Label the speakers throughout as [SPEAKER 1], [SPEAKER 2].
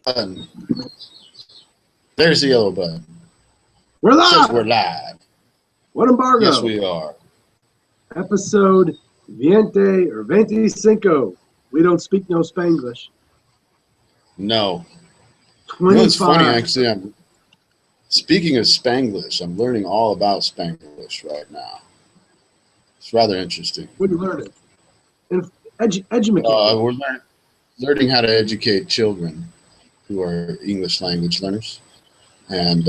[SPEAKER 1] button. There's the yellow button.
[SPEAKER 2] We're live.
[SPEAKER 1] Says we're live.
[SPEAKER 2] What embargo?
[SPEAKER 1] Yes, we are.
[SPEAKER 2] Episode Veinticinco. We don't speak no Spanglish.
[SPEAKER 1] No.
[SPEAKER 2] 25.
[SPEAKER 1] You know, it's funny, actually. Speaking of Spanglish, I'm learning all about Spanglish right now. It's rather interesting.
[SPEAKER 2] What are you learning? Educate.
[SPEAKER 1] We're learning how to educate children who are English language learners. And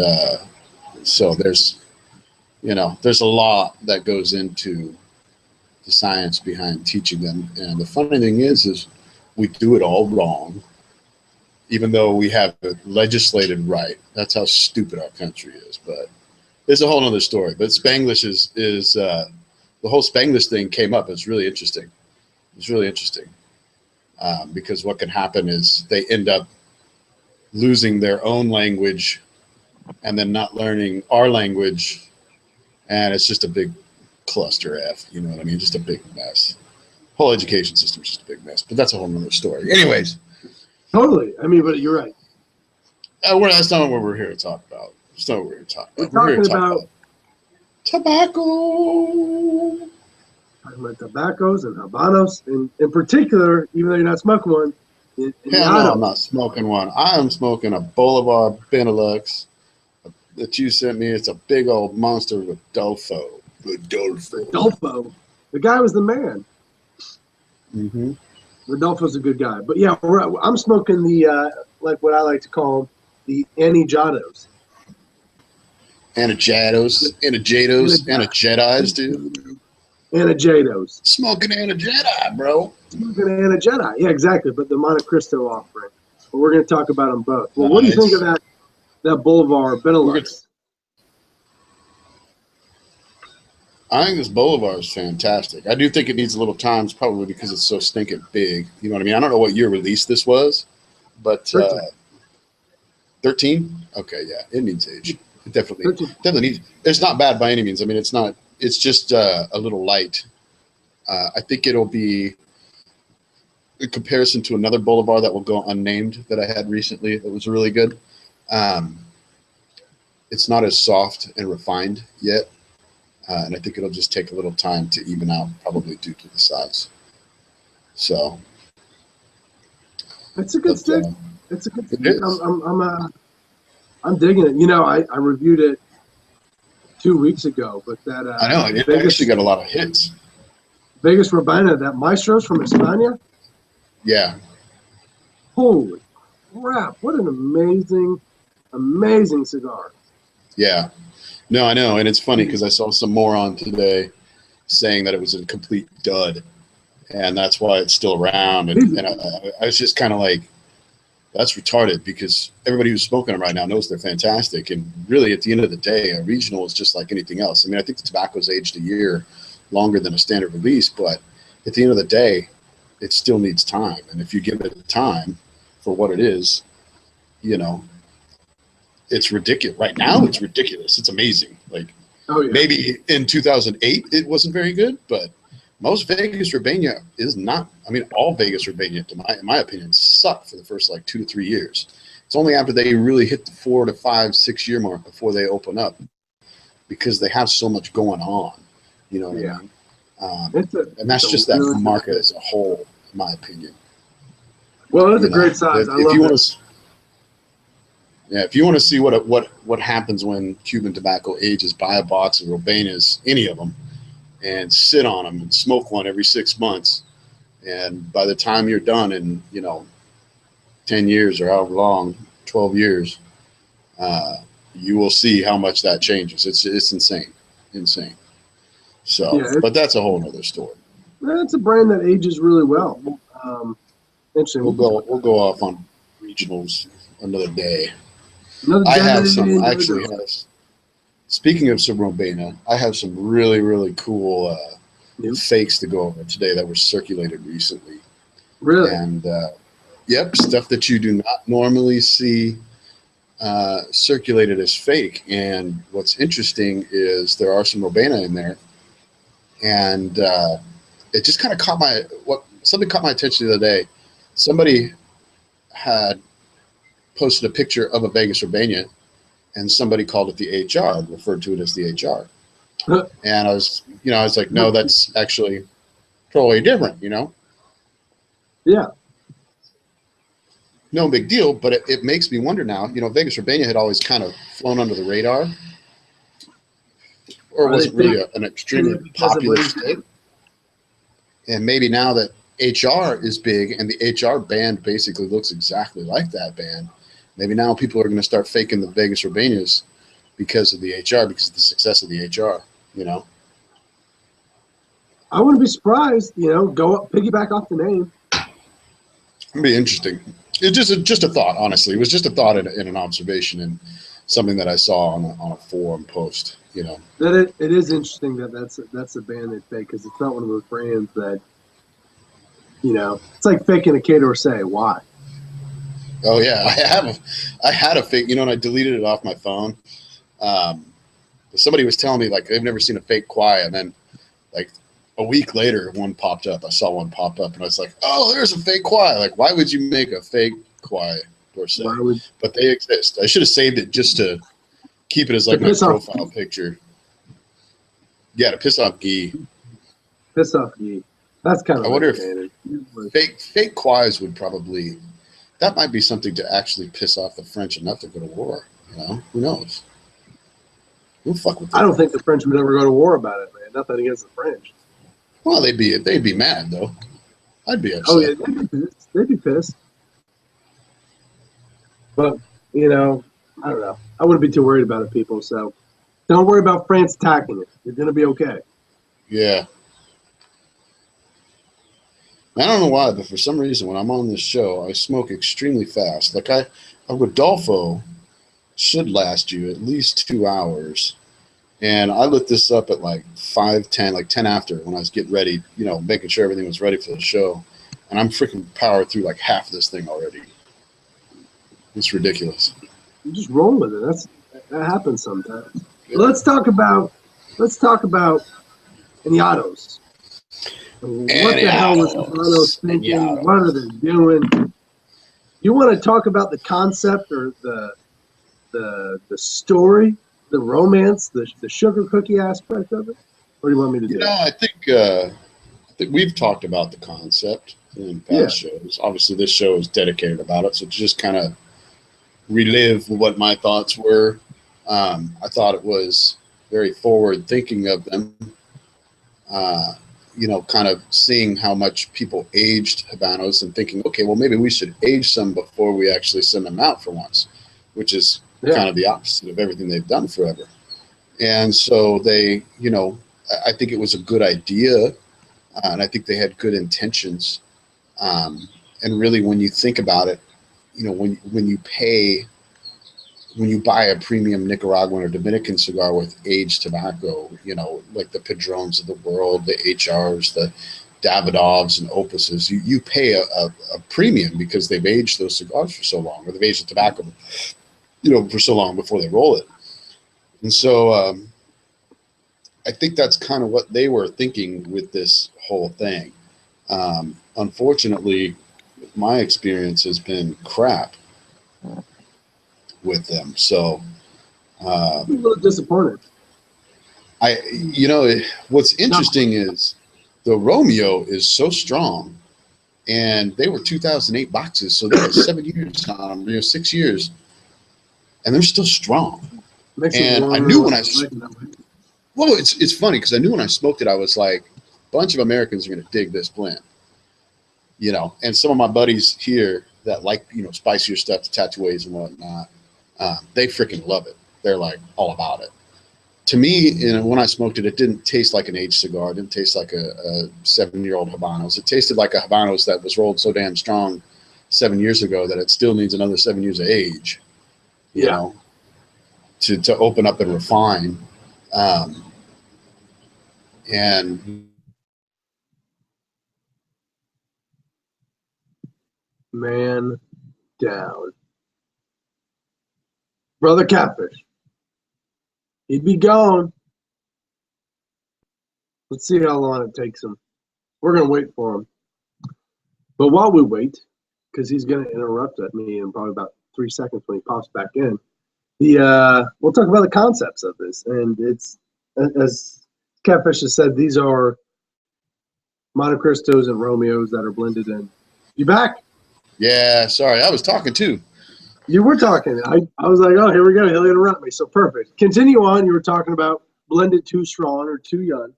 [SPEAKER 1] so there's a lot that goes into the science behind teaching them. And the funny thing is we do it all wrong, even though we have it legislated right. That's how stupid our country is. But it's a whole other story. But Spanglish is the whole Spanglish thing came up. It's really interesting. It's really interesting because what can happen is they end up losing their own language and then not learning our language, and it's just a big cluster F. You know what I mean? Just a big mess. Whole education system is just a big mess. But that's a whole nother story. Anyways.
[SPEAKER 2] Totally. I mean, but you're right.
[SPEAKER 1] That's not what we're here to talk about. That's not what we're here to talk about.
[SPEAKER 2] We're here to talk about
[SPEAKER 1] tobacco.
[SPEAKER 2] Talking about tobaccos and Habanos, and in particular, even though you're not smoking one.
[SPEAKER 1] Hell no, I'm not smoking one. I am smoking a Boulevard Benelux that you sent me. It's a big old monster Rodolfo.
[SPEAKER 2] Rodolfo. The guy was the man.
[SPEAKER 1] Mm-hmm.
[SPEAKER 2] Rodolfo's a good guy. But yeah, I'm smoking the, like what I like to call the Añejados.
[SPEAKER 1] Anejados, dude.
[SPEAKER 2] Anejados.
[SPEAKER 1] Smoking Anejedi, bro.
[SPEAKER 2] Smoking Anejedi. Yeah, exactly. But the Montecristo offering. But we're going to talk about them both. Well, what do you think of that Boulevard Benelux?
[SPEAKER 1] I think this Boulevard is fantastic. I do think it needs a little time, probably because it's so stinking big. You know what I mean? I don't know what year release this was, but 13? Okay, yeah, it needs age. It definitely needs. It's not bad by any means. I mean, it's not. It's just a little light. I think it'll be in comparison to another Boulevard that will go unnamed that I had recently. That was really good. It's not as soft and refined yet. And I think it'll just take a little time to even out, probably due to the size. So
[SPEAKER 2] it's a good stick. It's a good stick. I'm digging it. You know, I reviewed it 2 weeks ago, but that
[SPEAKER 1] I know it actually got a lot of hits.
[SPEAKER 2] Vegas Robina, that Maestros from España.
[SPEAKER 1] Yeah.
[SPEAKER 2] Holy crap! What an amazing cigar.
[SPEAKER 1] Yeah. No, I know, and it's funny because I saw some moron today saying that it was a complete dud, and that's why it's still around. And I was just kind of like, that's retarded because everybody who's smoking them right now knows they're fantastic. And really, at the end of the day, a regional is just like anything else. I mean, I think the tobacco's aged a year longer than a standard release, but at the end of the day, it still needs time. And if you give it time for what it is, you know, it's ridiculous. Right now, it's ridiculous. It's amazing. Like, maybe in 2008, it wasn't very good, but most Vegas Urbana is not. I mean, all Vegas Urbana, in my opinion, suck for the first like 2 to 3 years. It's only after they really hit the 4 to 5, 6 year mark before they open up, because they have so much going on. You know what I mean? And that's just that market as a whole, in my opinion.
[SPEAKER 2] Well, it's a great size. I love it.
[SPEAKER 1] Yeah, if you want to see what happens when Cuban tobacco ages, buy a box of Robanas, any of them, and sit on them and smoke one every 6 months. And by the time you're done in, 10 years or however long, 12 years, you will see how much that changes. It's insane. So, yeah, but that's a whole other story.
[SPEAKER 2] It's a brand that ages really well. Interesting.
[SPEAKER 1] We'll go off on regionals another day. I have some, actually. Speaking of some Robana, I have some really, really cool fakes to go over today that were circulated recently.
[SPEAKER 2] Really?
[SPEAKER 1] And, yep, stuff that you do not normally see circulated as fake. And what's interesting is there are some Robana in there. And it just kind of something caught my attention the other day. Somebody had posted a picture of a Vegas Urbana, and somebody called it the HR, referred to it as the HR. And I was like, no, that's actually totally different,
[SPEAKER 2] Yeah.
[SPEAKER 1] No big deal, but it makes me wonder now, Vegas Urbana had always kind of flown under the radar. Or was it really an extremely popular steak? And maybe now that HR is big and the HR band basically looks exactly like that band, maybe now people are going to start faking the Vegas Urbanas because of the HR, because of the success of the HR,
[SPEAKER 2] I wouldn't be surprised, go up, piggyback off the name.
[SPEAKER 1] It'd be interesting. It's just a thought, honestly. It was just a thought in an observation and something that I saw on a forum post,
[SPEAKER 2] That it is interesting that's a band they fake, because it's not one of those brands that, it's like faking a K or say, why?
[SPEAKER 1] Oh yeah, I had a fake, and I deleted it off my phone. Somebody was telling me like they've never seen a fake Kwai, and then like a week later one popped up. I saw one pop up, and I was like, oh, there's a fake Kwai. Like, why would you make a fake Kwai or say? But they exist. I should have saved it just to keep it as like my profile picture. Yeah, to piss off Guy.
[SPEAKER 2] Piss off Guy. That's kind of.
[SPEAKER 1] I wonder if fake Kwais would probably. That might be something to actually piss off the French enough to go to war. Who knows? Who fuck with them?
[SPEAKER 2] I don't think the French would ever go to war about it, man. Nothing against the French.
[SPEAKER 1] Well, they'd be mad though. I'd be upset.
[SPEAKER 2] Oh yeah, they'd be pissed. But I don't know. I wouldn't be too worried about it, people. So don't worry about France attacking it. You're gonna be okay.
[SPEAKER 1] Yeah. I don't know why, but for some reason, when I'm on this show, I smoke extremely fast. Like a Rodolfo should last you at least 2 hours. And I lit this up at like 5:10, like 10 after, when I was getting ready, making sure everything was ready for the show. And I'm freaking powered through like half of this thing already. It's ridiculous.
[SPEAKER 2] You just roll with it. That happens sometimes. Yeah. Let's talk about Añejados. What the hell was Habanos thinking? Añejados. What are they doing? You want to talk about the concept or the story, the romance, the sugar cookie aspect of it? What do you want me to do?
[SPEAKER 1] I think we've talked about the concept in past shows. Obviously, this show is dedicated about it, so to just kind of relive what my thoughts were. I thought it was very forward thinking of them. Kind of seeing how much people aged Habanos and thinking, okay, well, maybe we should age some before we actually send them out for once, which is kind of the opposite of everything they've done forever. And so they, I think it was a good idea, and I think they had good intentions. And really, when you think about it, when you buy a premium Nicaraguan or Dominican cigar with aged tobacco, like the Padrones of the world, the HRs, the Davidoffs and Opuses, you pay a premium because they've aged those cigars for so long, or they've aged the tobacco, for so long before they roll it. And so I think that's kind of what they were thinking with this whole thing. Unfortunately, my experience has been crap with them. So
[SPEAKER 2] I'm a little disappointed.
[SPEAKER 1] What's interesting is the Romeo is so strong, and they were 2008 boxes, so they had 7 years on them, 6 years, and they're still strong. And I knew when it's funny because I knew when I smoked it, I was like, a bunch of Americans are going to dig this blend, and some of my buddies here that like, spicier stuff, the Tatuays and whatnot, they freaking love it. They're like all about it. To me, when I smoked it, it didn't taste like an aged cigar. It didn't taste like a 7-year-old Habanos. It tasted like a Habanos that was rolled so damn strong 7 years ago that it still needs another 7 years of age, you know, to open up and refine. And
[SPEAKER 2] man down. Brother Catfish. He'd be gone. Let's see how long it takes him. We're going to wait for him. But while we wait, because he's going to interrupt me in probably about 3 seconds when he pops back in. We'll talk about the concepts of this, and it's, as Catfish has said, these are Montecristos and Romeos that are blended in. You back?
[SPEAKER 1] Yeah, sorry, I was talking too.
[SPEAKER 2] You were talking. I was like, oh, here we go. He'll interrupt me. So perfect. Continue on. You were talking about blended too strong or too young.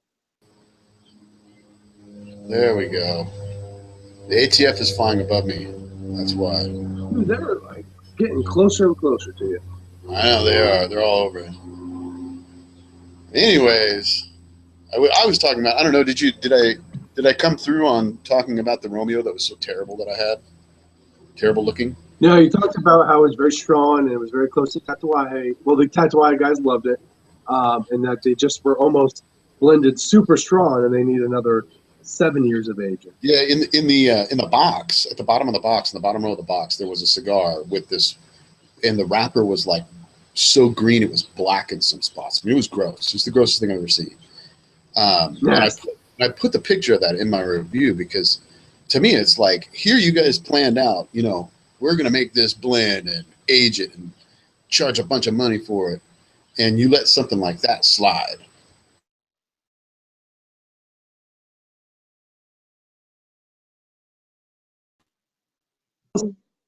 [SPEAKER 1] There we go. The ATF is flying above me. That's why.
[SPEAKER 2] Dude, they're like getting closer and closer to you.
[SPEAKER 1] I know they are. They're all over it. Anyways, I was talking about. I don't know. Did I come through on talking about the Romeo that was so terrible that I had? Terrible looking.
[SPEAKER 2] No, you talked about how it was very strong and it was very close to Tatuaje. Well, the Tatuaje guys loved it, and that they just were almost blended super strong, and they need another 7 years of aging.
[SPEAKER 1] Yeah, in the box, at the bottom of the box, in the bottom row of the box, there was a cigar with this, and the wrapper was like so green it was black in some spots. I mean, it was gross. It was the grossest thing I've ever seen.
[SPEAKER 2] Yes.
[SPEAKER 1] And I put the picture of that in my review because to me it's like, here you guys planned out, you know, we're going to make this blend and age it and charge a bunch of money for it, and you let something like that slide.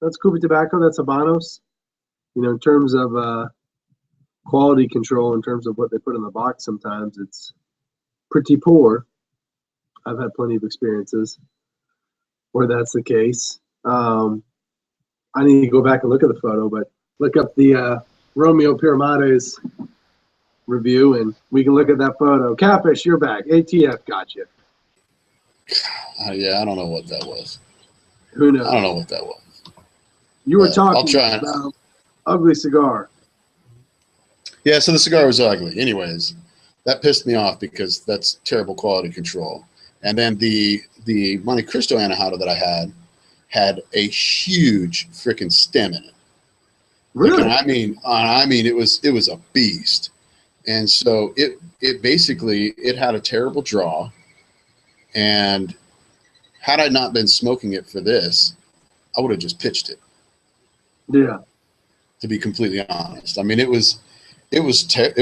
[SPEAKER 2] That's Cuba Tobacco. That's Habanos. You know, in terms of quality control, in terms of what they put in the box, sometimes it's pretty poor. I've had plenty of experiences where that's the case. I need to go back and look at the photo, but look up the Romeo Pyramides review, and we can look at that photo. Catfish, you're back. ATF got you.
[SPEAKER 1] Yeah, I don't know what that was.
[SPEAKER 2] Who knows?
[SPEAKER 1] I don't know what that was.
[SPEAKER 2] You were talking
[SPEAKER 1] I'll try
[SPEAKER 2] about ugly cigar.
[SPEAKER 1] Yeah, so the cigar was ugly. Anyways, that pissed me off because that's terrible quality control. And then the Montecristo Anejado that I had a huge freaking stem in it.
[SPEAKER 2] Really?
[SPEAKER 1] Like, I mean, it was a beast. And so it basically had a terrible draw. And had I not been smoking it for this, I would have just pitched it.
[SPEAKER 2] Yeah.
[SPEAKER 1] To be completely honest, I mean, it was terrible.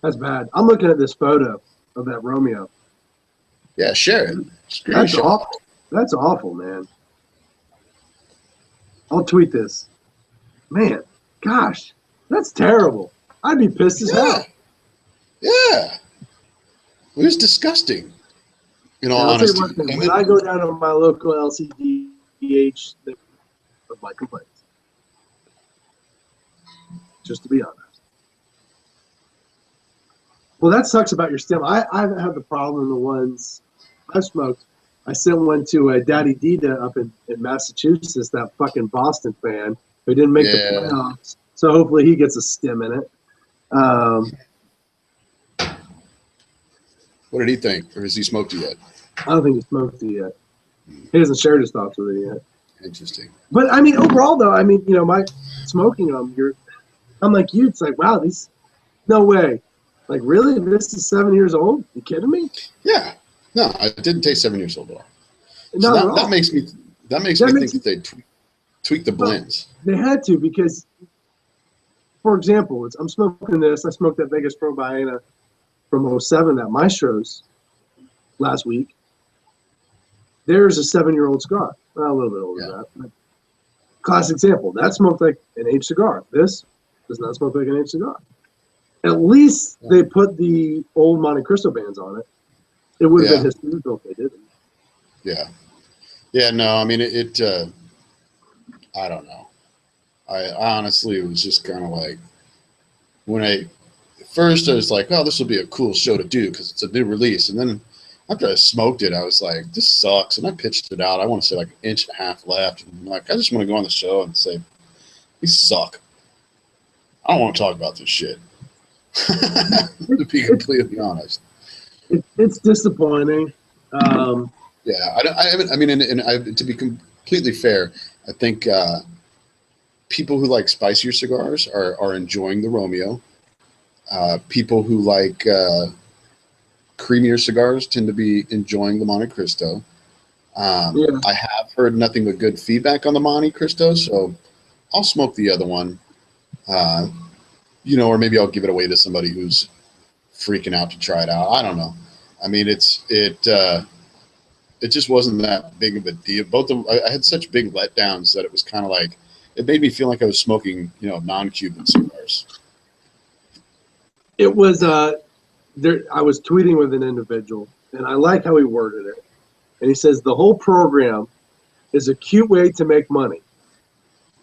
[SPEAKER 2] That's bad. I'm looking at this photo of that Romeo.
[SPEAKER 1] Yeah, share it.
[SPEAKER 2] That's awful. That's awful, man. I'll tweet this. Man, gosh, that's terrible. I'd be pissed as hell.
[SPEAKER 1] Yeah. It was disgusting. In all honesty.
[SPEAKER 2] When I go down to my local LCDH, they of my complaints. Just to be honest. Well, that sucks about your stem. I haven't had the problem the ones I've smoked. I sent one to Daddy Dita up in Massachusetts, that fucking Boston fan who didn't make the playoffs. So hopefully he gets a stem in it.
[SPEAKER 1] What did he think? Or has he smoked it yet?
[SPEAKER 2] I don't think he smoked it yet. He hasn't shared his thoughts with it yet.
[SPEAKER 1] Interesting.
[SPEAKER 2] But I mean, overall though, I mean, you know, my smoking them, I'm like you. It's like, wow, these, no way. Like, really? This is 7 years old? You kidding me?
[SPEAKER 1] Yeah. No, it didn't taste 7 years old at all.
[SPEAKER 2] So
[SPEAKER 1] that makes me think that they tweak the blends.
[SPEAKER 2] They had to, because, for example, I'm smoking this. I smoked that Vegas Pro Baena from 07, that Maestro's, last week. There's a 7-year-old cigar. Well, a little bit older than that. But classic example. That smoked like an aged cigar. This does not smoke like an aged cigar. At least they put the old Montecristo bands on it. It would have been historical if they didn't.
[SPEAKER 1] Yeah. Yeah, no, I mean, I don't know. I honestly was just kind of like, at first I was like, oh, this will be a cool show to do because it's a new release. And then after I smoked it, I was like, this sucks. And I pitched it out. I want to say like 1.5 inches left. And I'm like, I just want to go on the show and say, these suck. I don't want to talk about this shit. To be completely honest.
[SPEAKER 2] It's disappointing.
[SPEAKER 1] Yeah, I mean, to be completely fair, I think people who like spicier cigars are enjoying the Romeo. People who like creamier cigars tend to be enjoying the Montecristo. I have heard nothing but good feedback on the Montecristo, so I'll smoke the other one. Or maybe I'll give it away to somebody who's freaking out to try it out. I don't know. I mean, it just wasn't that big of a deal. I had such big letdowns that it was kind of like, it made me feel like I was smoking, non-Cuban cigars.
[SPEAKER 2] It was, I was tweeting with an individual, and I like how he worded it. And he says, the whole program is a cute way to make money.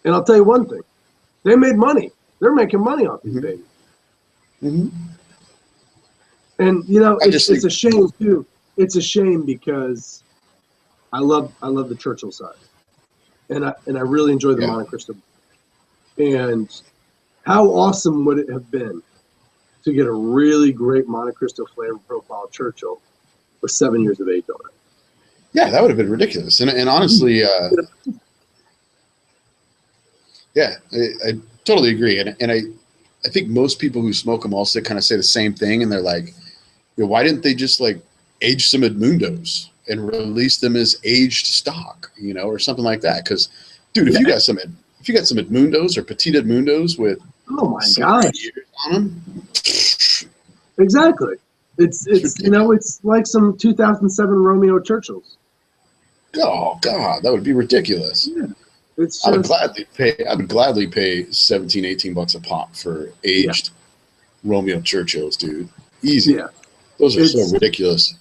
[SPEAKER 2] And I'll tell you one thing. They made money. They're making money off these babies. Mm-hmm. And, it's a shame, too. It's a shame because I love the Churchill side. And I really enjoy the Montecristo. And how awesome would it have been to get a really great Montecristo flavor profile Churchill with 7 years of age on it?
[SPEAKER 1] Yeah, that would have been ridiculous. And honestly, I totally agree. And I think most people who smoke them also kind of say the same thing. And they're like, why didn't they just like age some Edmundos and release them as aged stock, or something like that? Because, dude, if you got some Edmundos or Petit Edmundos with
[SPEAKER 2] years
[SPEAKER 1] on them,
[SPEAKER 2] exactly. It's like some 2007 Romeo Churchills.
[SPEAKER 1] Oh God, that would be ridiculous. Yeah. I would gladly pay $17-18 a pop for aged Romeo Churchills, dude. Easy. Yeah. Those are so ridiculous.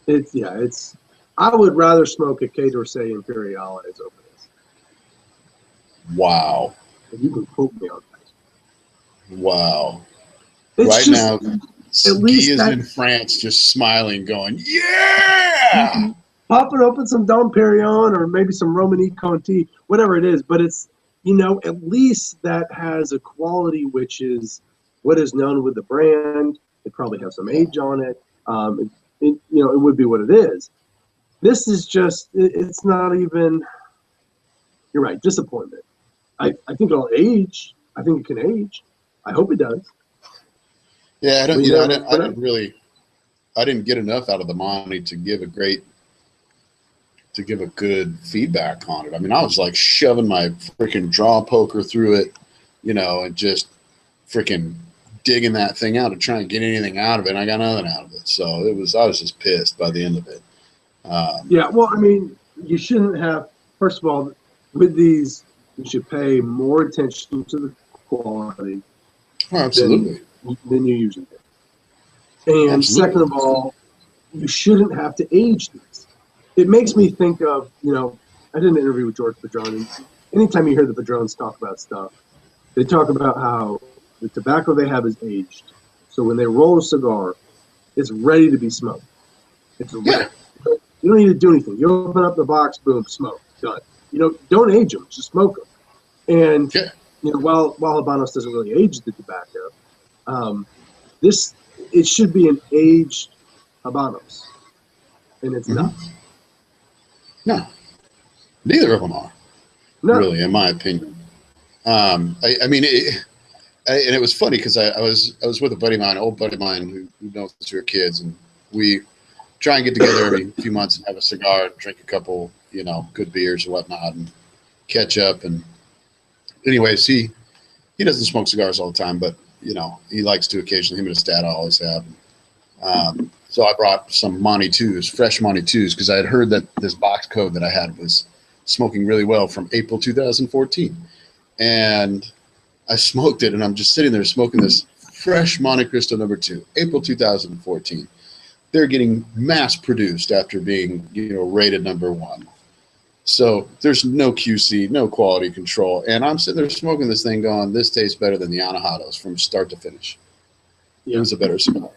[SPEAKER 2] I would rather smoke a Quai d'Orsay Imperiales over this.
[SPEAKER 1] Wow.
[SPEAKER 2] And you can quote me on that.
[SPEAKER 1] Wow. Right now, at least is in France just smiling, going, yeah!
[SPEAKER 2] Popping open some Dom Perignon or maybe some Romani Conti, whatever it is. But it's, at least that has a quality which is what is known with the brand. It probably has some age on it. It would be what it is. This is just, it's not even, you're right, disappointment. I think it'll age. I think it can age. I hope it does.
[SPEAKER 1] Yeah, I didn't get enough out of the Monty to give a good feedback on it. I mean, I was like shoving my freaking draw poker through it, and just freaking digging that thing out to try and get anything out of it. And I got nothing out of it. So I was just pissed by the end of it.
[SPEAKER 2] Well, I mean, you shouldn't have, first of all, with these, you should pay more attention to the quality.
[SPEAKER 1] Oh, absolutely.
[SPEAKER 2] Than you usually do. And second of all, you shouldn't have to age these. It makes me think of, I did an interview with George Padron, and anytime you hear the Padrones talk about stuff, they talk about how the tobacco they have is aged. So when they roll a cigar, it's ready to be smoked. It's ready. Yeah. You don't need to do anything. You open up the box, boom, smoke, done. Don't age them, just smoke them. And while Habanos doesn't really age the tobacco, it should be an aged Habanos, and it's not.
[SPEAKER 1] No, neither of them are. No. Really, in my opinion. And it was funny because I was with a buddy of mine, old buddy of mine who knows since we were kids, and we try and get together every few months and have a cigar, drink a couple, good beers or whatnot, and catch up. And anyways, he doesn't smoke cigars all the time, but he likes to occasionally. Him and his dad always have. So I brought some Monty 2s, fresh Monty 2s, because I had heard that this box code that I had was smoking really well from April 2014. And I smoked it, and I'm just sitting there smoking this fresh Montecristo number 2, April 2014. They're getting mass produced after being, rated number 1. So there's no QC, no quality control. And I'm sitting there smoking this thing going, this tastes better than the Añejados from start to finish. It was a better cigar.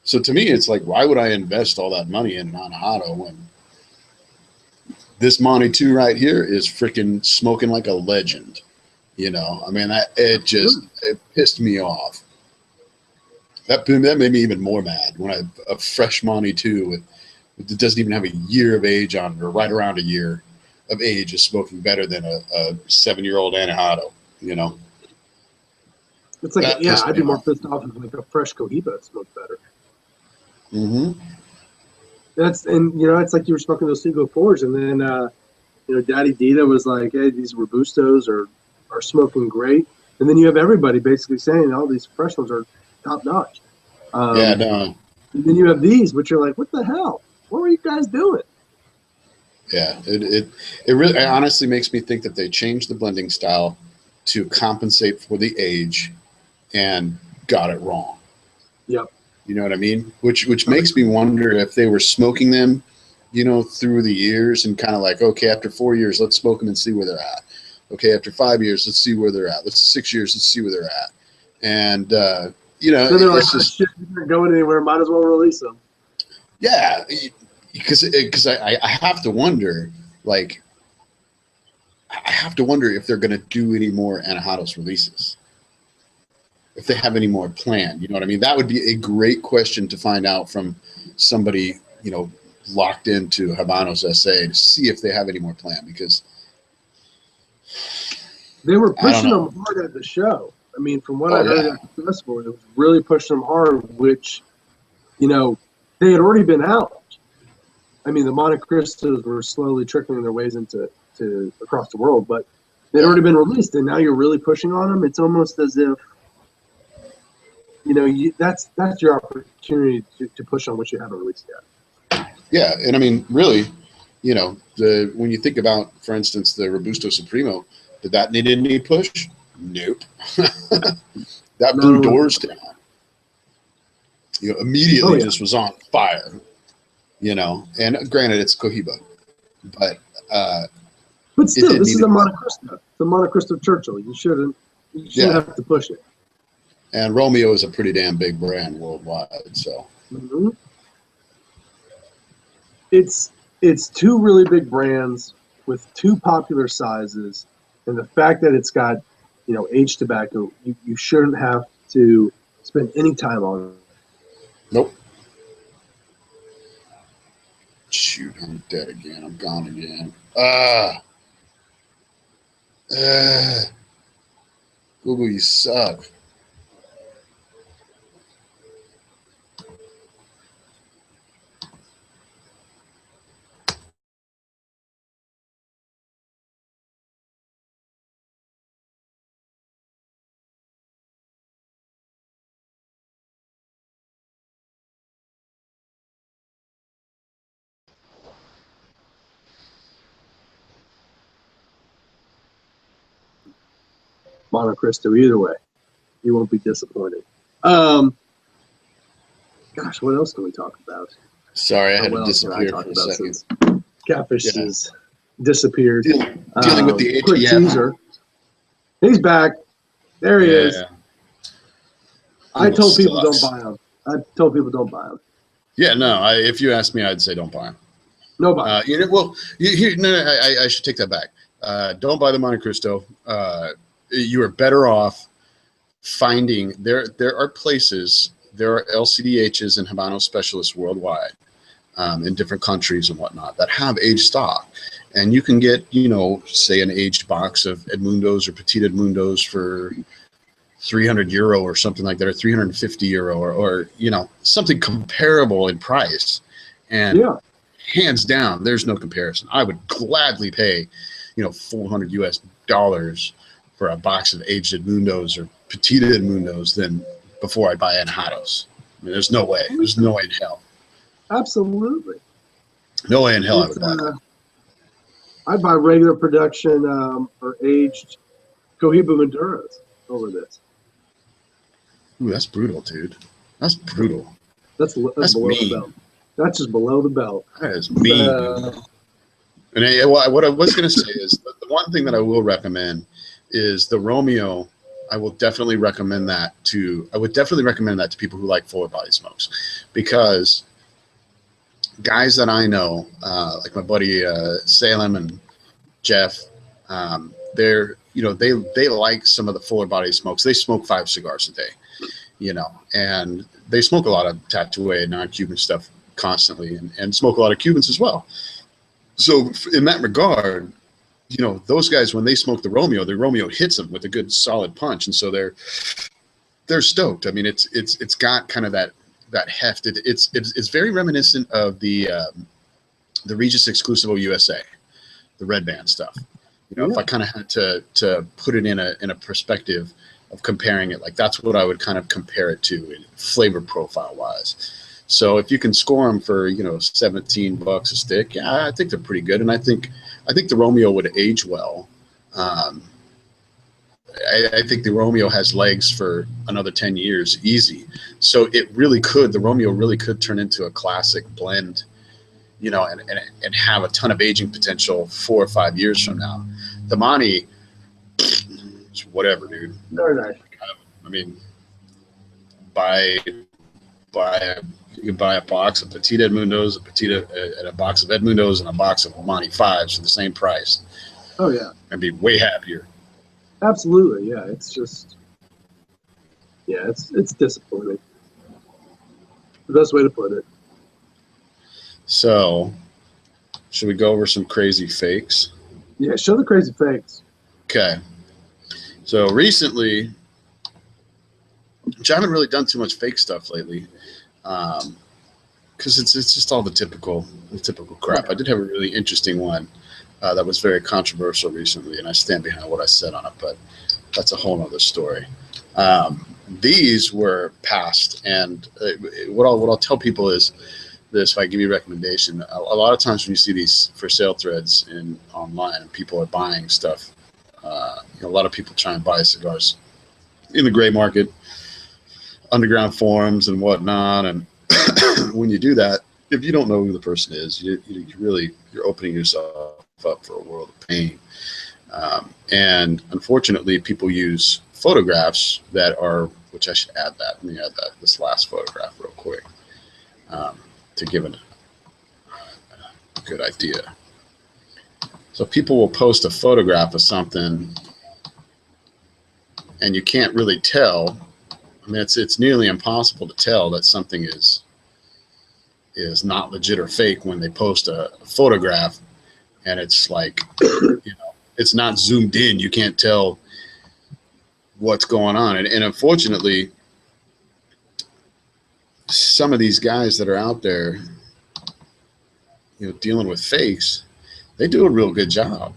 [SPEAKER 1] So to me, it's like, why would I invest all that money in an Añejado when this Monty 2 right here is freaking smoking like a legend? I mean, it pissed me off. That made me even more mad when a fresh Monty 2 it doesn't even have a year of age on it, or right around a year of age, is smoking better than a 7-year-old Añejado,
[SPEAKER 2] It's like, I'd be more pissed off if like a fresh Cohiba smoked better.
[SPEAKER 1] Mm-hmm.
[SPEAKER 2] And you know, it's like you were smoking those single fours, and then you know, Daddy Dita was like, "Hey, these Robustos are smoking great," and then you have everybody basically saying all these fresh ones are top notch.
[SPEAKER 1] Yeah, no.
[SPEAKER 2] And then you have these, which are like, what the hell? What were you guys doing?
[SPEAKER 1] Yeah, it really, it honestly makes me think that they changed the blending style to compensate for the age, and got it wrong.
[SPEAKER 2] Yep.
[SPEAKER 1] You know what I mean? Which makes me wonder if they were smoking them, you know, through the years, and kind of like, okay, after 4 years, let's smoke them and see where they're at. Okay, after 5 years, let's see where they're at. Let's 6 years, let's see where they're at. And you know,
[SPEAKER 2] So they're like,
[SPEAKER 1] it's just,
[SPEAKER 2] shit, you're not going anywhere. Might as well release them.
[SPEAKER 1] yeah, because I have to wonder, like, I have to wonder if they're going to do any more Anejados releases, if they have any more planned. You know what I mean? That would be a great question to find out from somebody, you know, locked into Habanos S.A. to see if they have any more planned, because
[SPEAKER 2] they were pushing them hard at the show. I mean, from what I heard at the festival, it was really pushing them hard, which, you know, they had already been out. I mean, the Montecristos were slowly trickling their ways into across the world, but they'd already been released, and now you're really pushing on them. It's almost as if, you know, that's your opportunity to push on what you haven't released yet.
[SPEAKER 1] Yeah, and I mean, really, you know, when you think about, for instance, the Robusto Supremo, did that need any push? Nope. That blew doors down. You know, immediately just was on fire. You know, and granted, it's Cohiba, but
[SPEAKER 2] still, this is a Montecristo. The Montecristo Churchill. You shouldn't have to push it.
[SPEAKER 1] And Romeo is a pretty damn big brand worldwide, so.
[SPEAKER 2] Mm-hmm. It's two really big brands with two popular sizes, and the fact that it's got, you know, aged tobacco, you shouldn't have to spend any time on it.
[SPEAKER 1] Nope. Shoot, I'm dead again. I'm gone again. Google, you suck.
[SPEAKER 2] Montecristo either way. You won't be disappointed. Gosh, what else can we talk about?
[SPEAKER 1] Sorry, I had to disappear for a second.
[SPEAKER 2] Catfish has disappeared.
[SPEAKER 1] Dealing with the
[SPEAKER 2] quick teaser. He's back. There he is. I told people don't buy him.
[SPEAKER 1] Yeah, no. If you ask me, I'd say don't buy them.
[SPEAKER 2] No buy.
[SPEAKER 1] You know, well, I should take that back. Don't buy the Montecristo. You are better off finding there are places, there are LCDHs and Habanos specialists worldwide, in different countries and whatnot, that have aged stock, and you can get, you know, say an aged box of Edmundos or Petit Edmundos for €300 or something like that, or €350, or you know, something comparable in price. And hands down, there's no comparison. I would gladly pay, you know, $400 US for a box of aged Edmundos or Petit Edmundos than before I buy Añejados. I mean, there's no way. There's no way in hell.
[SPEAKER 2] Absolutely.
[SPEAKER 1] No way in hell I would buy that.
[SPEAKER 2] I'd buy regular production or aged Cohiba Maduros over this.
[SPEAKER 1] Ooh, that's brutal, dude. That's brutal.
[SPEAKER 2] That's below
[SPEAKER 1] mean.
[SPEAKER 2] the belt. That's just below the belt.
[SPEAKER 1] That is mean. And what I was going to say is the one thing that I will recommend is the Romeo. I would definitely recommend that to people who like fuller body smokes, because guys that I know, like my buddy Salem and Jeff, they're, you know, they like some of the fuller body smokes. They smoke 5 cigars a day, you know, and they smoke a lot of Tatué and non-Cuban stuff constantly, and smoke a lot of Cubans as well. So in that regard, you know, those guys, when they smoke the Romeo hits them with a good solid punch, and so they're stoked. I mean, it's got kind of that that heft. It's very reminiscent of the Regis Exclusivo USA, the red band stuff. You know, if I kind of had to put it in a perspective of comparing it, like that's what I would kind of compare it to, flavor profile wise. So if you can score them for, you know, $17 a stick, yeah, I think they're pretty good, and I think the Romeo would age well. I think the Romeo has legs for another 10 years, easy. So it really could, the Romeo really could turn into a classic blend, you know, and have a ton of aging potential 4 or 5 years from now. The Monty, whatever, dude.
[SPEAKER 2] Very nice.
[SPEAKER 1] I mean, you can buy a box of Petite Edmundos, a box of Edmundos, and a box of Monty Fives for the same price.
[SPEAKER 2] Oh yeah,
[SPEAKER 1] I'd be way happier.
[SPEAKER 2] Absolutely, yeah. It's just, yeah, it's disappointing. The best way to put it.
[SPEAKER 1] So, should we go over some crazy fakes?
[SPEAKER 2] Yeah, show the crazy fakes.
[SPEAKER 1] Okay. So recently, which I haven't really done too much fake stuff lately, because it's just all the typical crap. I did have a really interesting one that was very controversial recently, and I stand behind what I said on it, but that's a whole other story. These were passed, and what I'll tell people is this: if I give you a recommendation, a lot of times when you see these for sale threads online and people are buying stuff, a lot of people try and buy cigars in the gray market, underground forums and whatnot, and when you do that, if you don't know who the person is, you're opening yourself up for a world of pain. And unfortunately, people use photographs that are, which I should add that. Let me add this last photograph real quick to give a good idea. So people will post a photograph of something, and you can't really tell. I mean, it's nearly impossible to tell that something is not legit or fake when they post a photograph, and it's like, it's not zoomed in. You can't tell what's going on. And unfortunately, some of these guys that are out there, dealing with fakes, they do a real good job.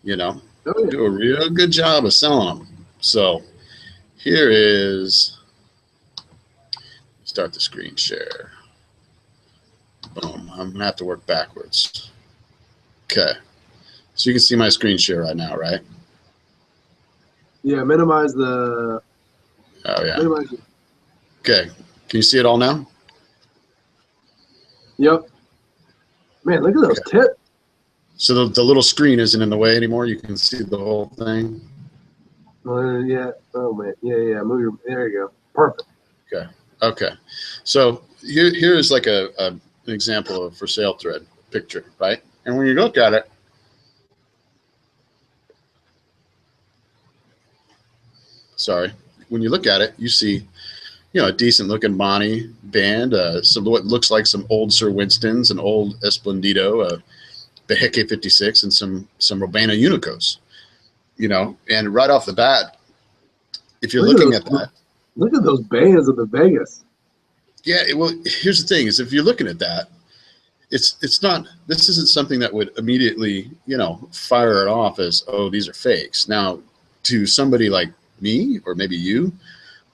[SPEAKER 1] They do a real good job of selling them. So here is, start the screen share. Boom. I'm gonna have to work backwards. Okay. So you can see my screen share right now, right?
[SPEAKER 2] Yeah, minimize the.
[SPEAKER 1] Oh yeah.
[SPEAKER 2] Minimize it.
[SPEAKER 1] Okay. Can you see it all now?
[SPEAKER 2] Yep. Man, look at those tips.
[SPEAKER 1] So the little screen isn't in the way anymore. You can see the whole thing.
[SPEAKER 2] Yeah. Oh man. Yeah. Move your. There you go. Perfect.
[SPEAKER 1] Okay. Okay. So here is like an example of for sale thread picture, right? And when you look at it, when you look at it, you see, a decent looking Bonnie band, what looks like some old Sir Winston's, an old Esplendido, a Beheke 56, and some Robena Unicos, and right off the bat, if you're looking at that.
[SPEAKER 2] Look at those bands of the Vegas.
[SPEAKER 1] Yeah, well, here's the thing: is if you're looking at that, it's not. This isn't something that would immediately, fire it off as, oh, these are fakes. Now, to somebody like me or maybe you,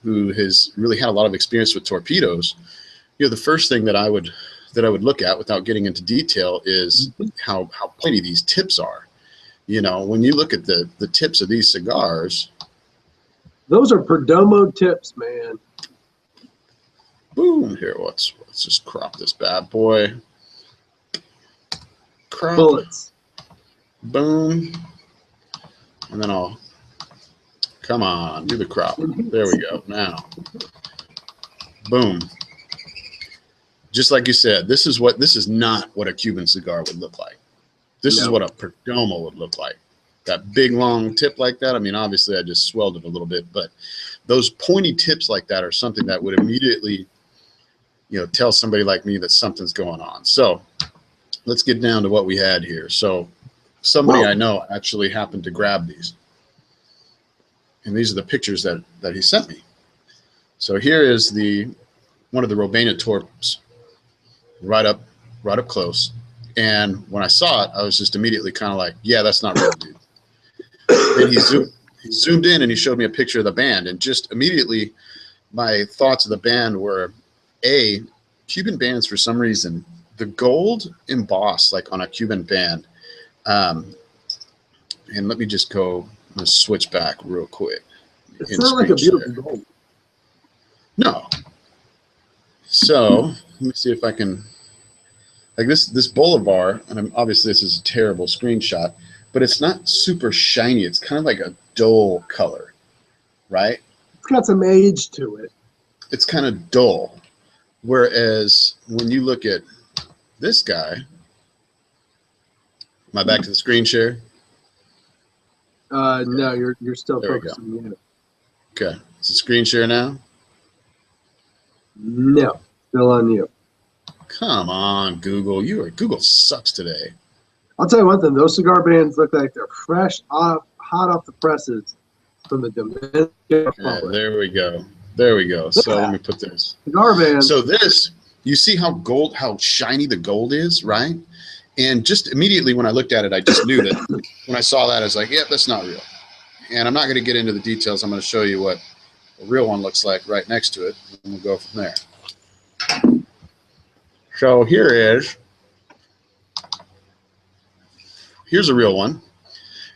[SPEAKER 1] who has really had a lot of experience with torpedoes, the first thing that I would look at, without getting into detail, is how pointy these tips are. When you look at the tips of these cigars.
[SPEAKER 2] Those are Perdomo tips, man.
[SPEAKER 1] Boom. Here, let's just crop this bad boy. Crop.
[SPEAKER 2] Bullets.
[SPEAKER 1] Boom. And then come on, do the crop. There we go. Now, boom. Just like you said, this is not what a Cuban cigar would look like. This is what a Perdomo would look like. That big long tip like that. I mean, obviously I just swelled it a little bit, but those pointy tips like that are something that would immediately, tell somebody like me that something's going on. So let's get down to what we had here. So somebody I know actually happened to grab these. And these are the pictures that he sent me. So here is the one of the Robena torps right up close. And when I saw it, I was just immediately kind of like, yeah, that's not real, dude. Then he zoomed in and he showed me a picture of the band, and just immediately my thoughts of the band were, Cuban bands, for some reason, the gold embossed like on a Cuban band. And let me just go, I'm going to switch back real quick.
[SPEAKER 2] It's not like a beautiful gold.
[SPEAKER 1] No. So let me see if I can, like this Bolivar, and obviously this is a terrible screenshot, but it's not super shiny. It's kind of like a dull color, right?
[SPEAKER 2] It's got some age to it.
[SPEAKER 1] It's kind of dull. Whereas when you look at this guy, am I back to the screen share?
[SPEAKER 2] No, you're still focusing on it.
[SPEAKER 1] Okay, it's a screen share now?
[SPEAKER 2] No, still on you.
[SPEAKER 1] Come on, Google. Google sucks today.
[SPEAKER 2] I'll tell you one thing, those cigar bands look like they're fresh, hot off the presses from the Dominican Republic.
[SPEAKER 1] There we go. There we go. So let me put this.
[SPEAKER 2] Cigar band.
[SPEAKER 1] So this, you see how shiny the gold is, right? And just immediately when I looked at it, I just knew that when I saw that, I was like, yep, that's not real. And I'm not going to get into the details. I'm going to show you what a real one looks like right next to it, and we'll go from there. So here's a real one,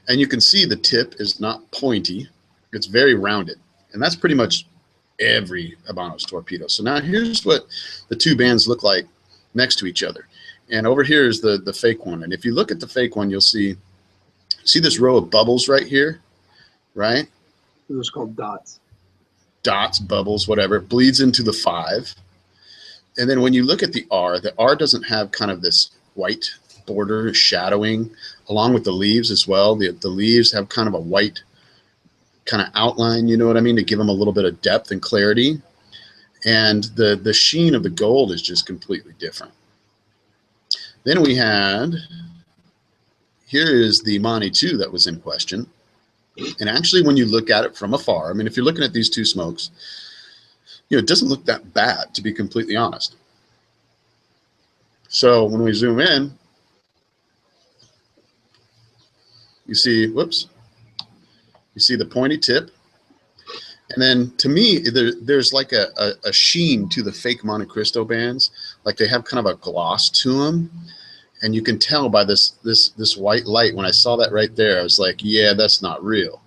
[SPEAKER 1] and you can see the tip is not pointy. It's very rounded, and that's pretty much every Habanos torpedo. So now here's what the two bands look like next to each other. And over here is the fake one. And if you look at the fake one, you'll see this row of bubbles right here, right?
[SPEAKER 2] Those are called dots.
[SPEAKER 1] Dots, bubbles, whatever. It bleeds into the 5. And then when you look at the R doesn't have kind of this white border shadowing along with the leaves as well. The leaves have kind of a white kind of outline, you know what I mean, to give them a little bit of depth and clarity. And the sheen of the gold is just completely different. Then we had, here is the Monte 2 that was in question. And actually, when you look at it from afar, I mean, if you're looking at these two smokes, it doesn't look that bad, to be completely honest. So when we zoom in, you see, whoops, you see the pointy tip. And then to me, there's like a sheen to the fake Montecristo bands. Like they have kind of a gloss to them. And you can tell by this white light. When I saw that right there, I was like, yeah, that's not real.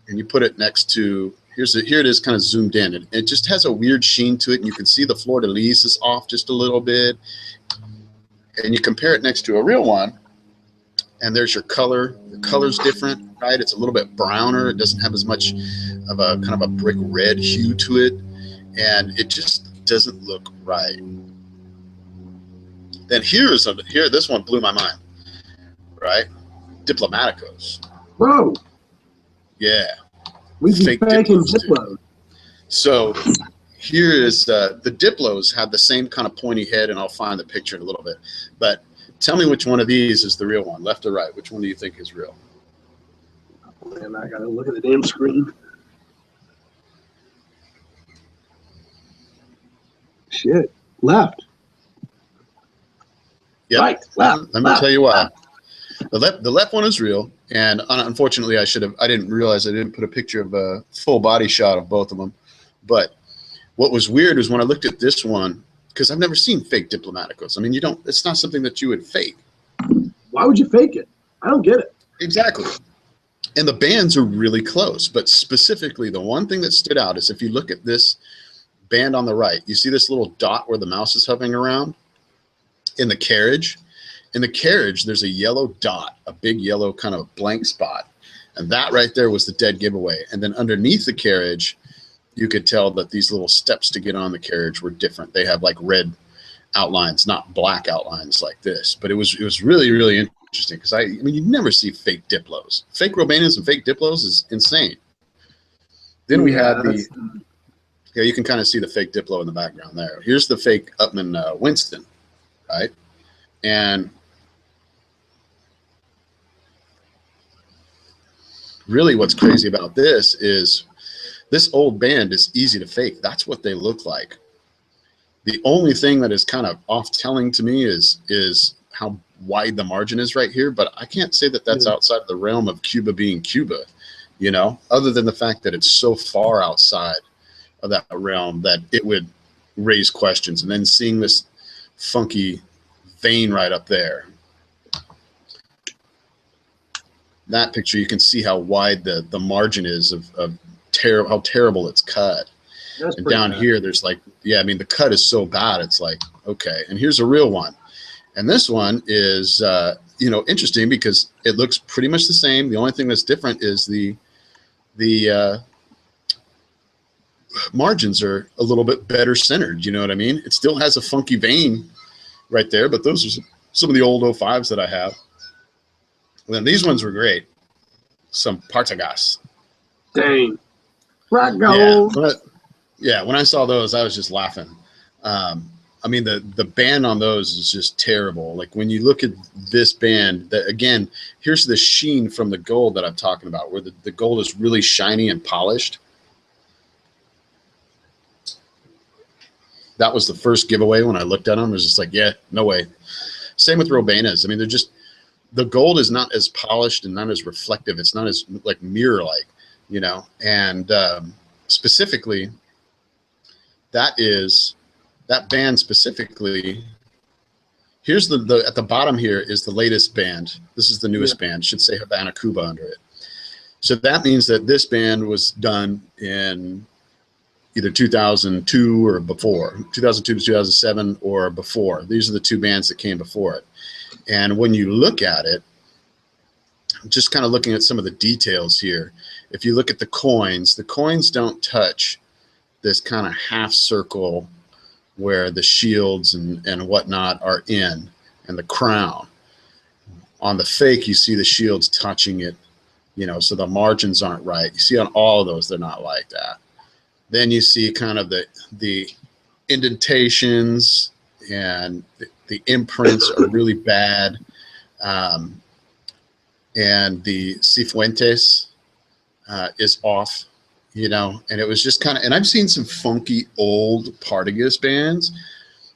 [SPEAKER 1] And you put it next to, here it is kind of zoomed in. It just has a weird sheen to it. And you can see the fleur-de-lis is off just a little bit. And you compare it next to a real one, and there's your color. The color's different, right? It's a little bit browner. It doesn't have as much of a kind of a brick red hue to it. And it just doesn't look right. Then this one blew my mind, right? Diplomaticos.
[SPEAKER 2] Whoa.
[SPEAKER 1] Yeah.
[SPEAKER 2] We be faking Diplos.
[SPEAKER 1] So here is the Diplos have the same kind of pointy head, and I'll find the picture in a little bit. But tell me which one of these is the real one, left or right? Which one do you think is real?
[SPEAKER 2] Oh, man, I gotta look at the damn screen. Shit, left.
[SPEAKER 1] Yep.
[SPEAKER 2] Right, left.
[SPEAKER 1] Let me tell you why. The left one is real, and unfortunately, I didn't realize I didn't put a picture of a full body shot of both of them. But what was weird was when I looked at this one, because I've never seen fake Diplomaticos. I mean, it's not something that you would fake.
[SPEAKER 2] Why would you fake it? I don't get it.
[SPEAKER 1] Exactly. And the bands are really close, but specifically the one thing that stood out is if you look at this band on the right, you see this little dot where the mouse is hovering around in the carriage. In the carriage, there's a yellow dot, a big yellow kind of blank spot. And that right there was the dead giveaway. And then underneath the carriage, you could tell that these little steps to get on the carriage were different. They have like red outlines, not black outlines like this. But it was really, really interesting because I mean, you never see fake Diplos. Fake Robenas and fake Diplos is insane. Then we had you can kind of see the fake Diplo in the background there. Here's the fake Upman Winston, right? And really what's crazy about this is this old band is easy to fake. That's what they look like. The only thing that is kind of off-telling to me is how wide the margin is right here, but I can't say that that's outside of the realm of Cuba being Cuba, you know, other than the fact that it's so far outside of that realm that it would raise questions. And then seeing this funky vein right up there, that picture, you can see how wide the margin is of how terrible it's cut.
[SPEAKER 2] That's
[SPEAKER 1] and down
[SPEAKER 2] bad.
[SPEAKER 1] Here, there's like, yeah, I mean, the cut is so bad. It's like, okay. And here's a real one. And this one is, you know, interesting because it looks pretty much the same. The only thing that's different is the margins are a little bit better centered. You know what I mean? It still has a funky vein right there, but those are some of the old 05s that I have. And then these ones were great. Some Partagas.
[SPEAKER 2] Dang. Rock gold.
[SPEAKER 1] Yeah, when I saw those, I was just laughing. I mean, the band on those is just terrible. Like when you look at this band, that again, here's the sheen from the gold that I'm talking about, where the gold is really shiny and polished. That was the first giveaway when I looked at them. It was just like, yeah, no way. Same with Robenas. I mean, they're just, the gold is not as polished and not as reflective. It's not as like mirror-like, you know. And specifically, that band specifically, here's the at the bottom here is the latest band. This is the newest band. It should say Havana Cuba under it. So that means that this band was done in either 2002 or before, 2002 to 2007 or before. These are the two bands that came before it. And when you look at it, just kind of looking at some of the details here, if you look at the coins don't touch this kind of half circle where the shields and whatnot are in, and the crown. On the fake, you see the shields touching it, you know, so the margins aren't right. You see on all of those, they're not like that. Then you see kind of the indentations, and the imprints are really bad. And the Cifuentes is off, you know, and it was just kind of, and I've seen some funky old Partagas bands,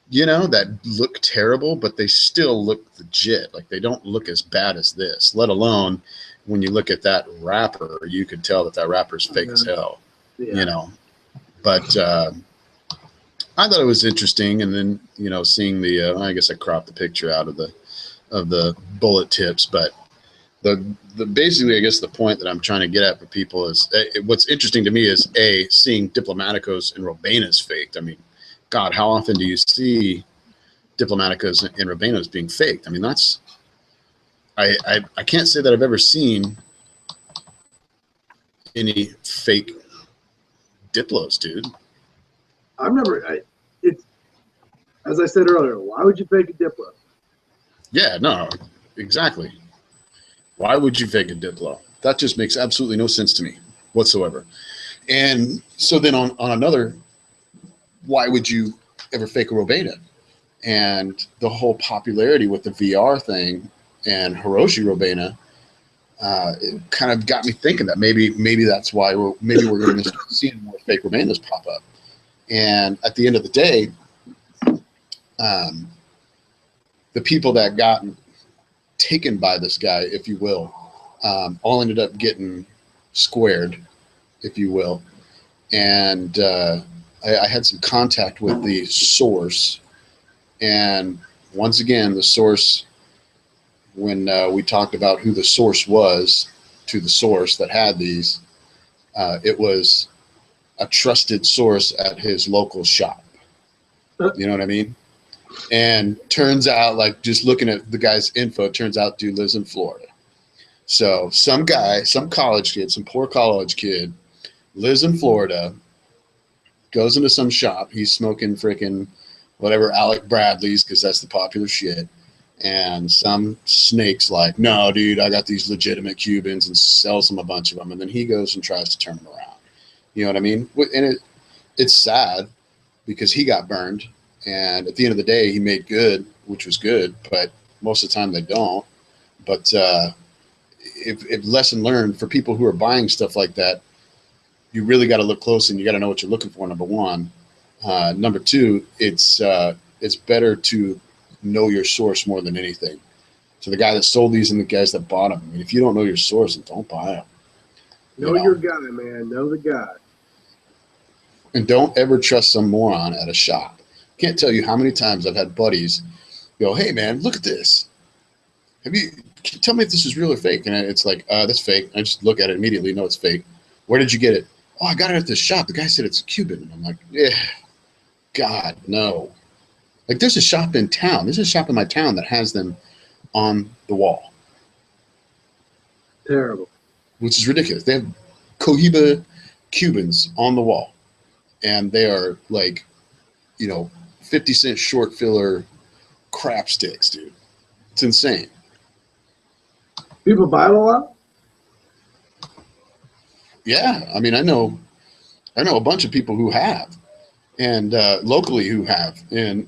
[SPEAKER 1] you know, that look terrible, but they still look legit. Like they don't look as bad as this, let alone when you look at that wrapper, you could tell that wrapper's fake as hell, you know. But I thought it was interesting. And then, you know, seeing the, I guess I cropped the picture out of the bullet tips, but the basically, I guess the point that I'm trying to get at for people is what's interesting to me is seeing Diplomaticos and Robenas faked. I mean, God, how often do you see Diplomaticos and Robenas being faked? I mean, that's, I can't say that I've ever seen any fake Diplos, dude.
[SPEAKER 2] I've never, it's, as I said earlier, why would you fake a Diplo?
[SPEAKER 1] Yeah, no, exactly. Why would you fake a Diplo? That just makes absolutely no sense to me whatsoever. And so then on another, why would you ever fake a Robena? And the whole popularity with the VR thing and Hiroshi Robena, it kind of got me thinking that maybe that's why we're going to start seeing more fake Robenas pop up. And at the end of the day, the people that got taken by this guy, if you will, all ended up getting squared, if you will. And I had some contact with the source. And once again, the source, when we talked about who the source was to the source that had these, it was a trusted source at his local shop. You know what I mean? And turns out, like, just looking at the guy's info, it turns out dude lives in Florida. So some guy, some college kid, some poor college kid lives in Florida, goes into some shop. He's smoking freaking whatever Alec Bradley's, because that's the popular shit. And some snake's like, no, dude, I got these legitimate Cubans, and sells him a bunch of them. And then he goes and tries to turn them around. You know what I mean? And it's sad because he got burned. And at the end of the day, he made good, which was good. But most of the time they don't. But if lesson learned for people who are buying stuff like that, you really got to look close and you got to know what you're looking for, number one. Number two, it's better to know your source more than anything. So the guy that sold these and the guys that bought them, I mean, if you don't know your source, then don't buy them.
[SPEAKER 2] Know your guy, man. Know the guy.
[SPEAKER 1] And don't ever trust some moron at a shop. Can't tell you how many times I've had buddies go, "Hey, man, look at this. Tell me if this is real or fake?" And it's like, that's fake. I just look at it immediately, know it's fake. Where did you get it? Oh, I got it at this shop. The guy said it's a Cuban. And I'm like, yeah, God, no. Like, there's a shop in town. There's a shop in my town that has them on the wall.
[SPEAKER 2] Terrible.
[SPEAKER 1] Which is ridiculous. They have Cohiba Cubans on the wall. And they are like, 50-cent short filler crap sticks, dude. It's insane.
[SPEAKER 2] People buy it a lot?
[SPEAKER 1] Yeah. I mean, I know a bunch of people who have, and locally who have. And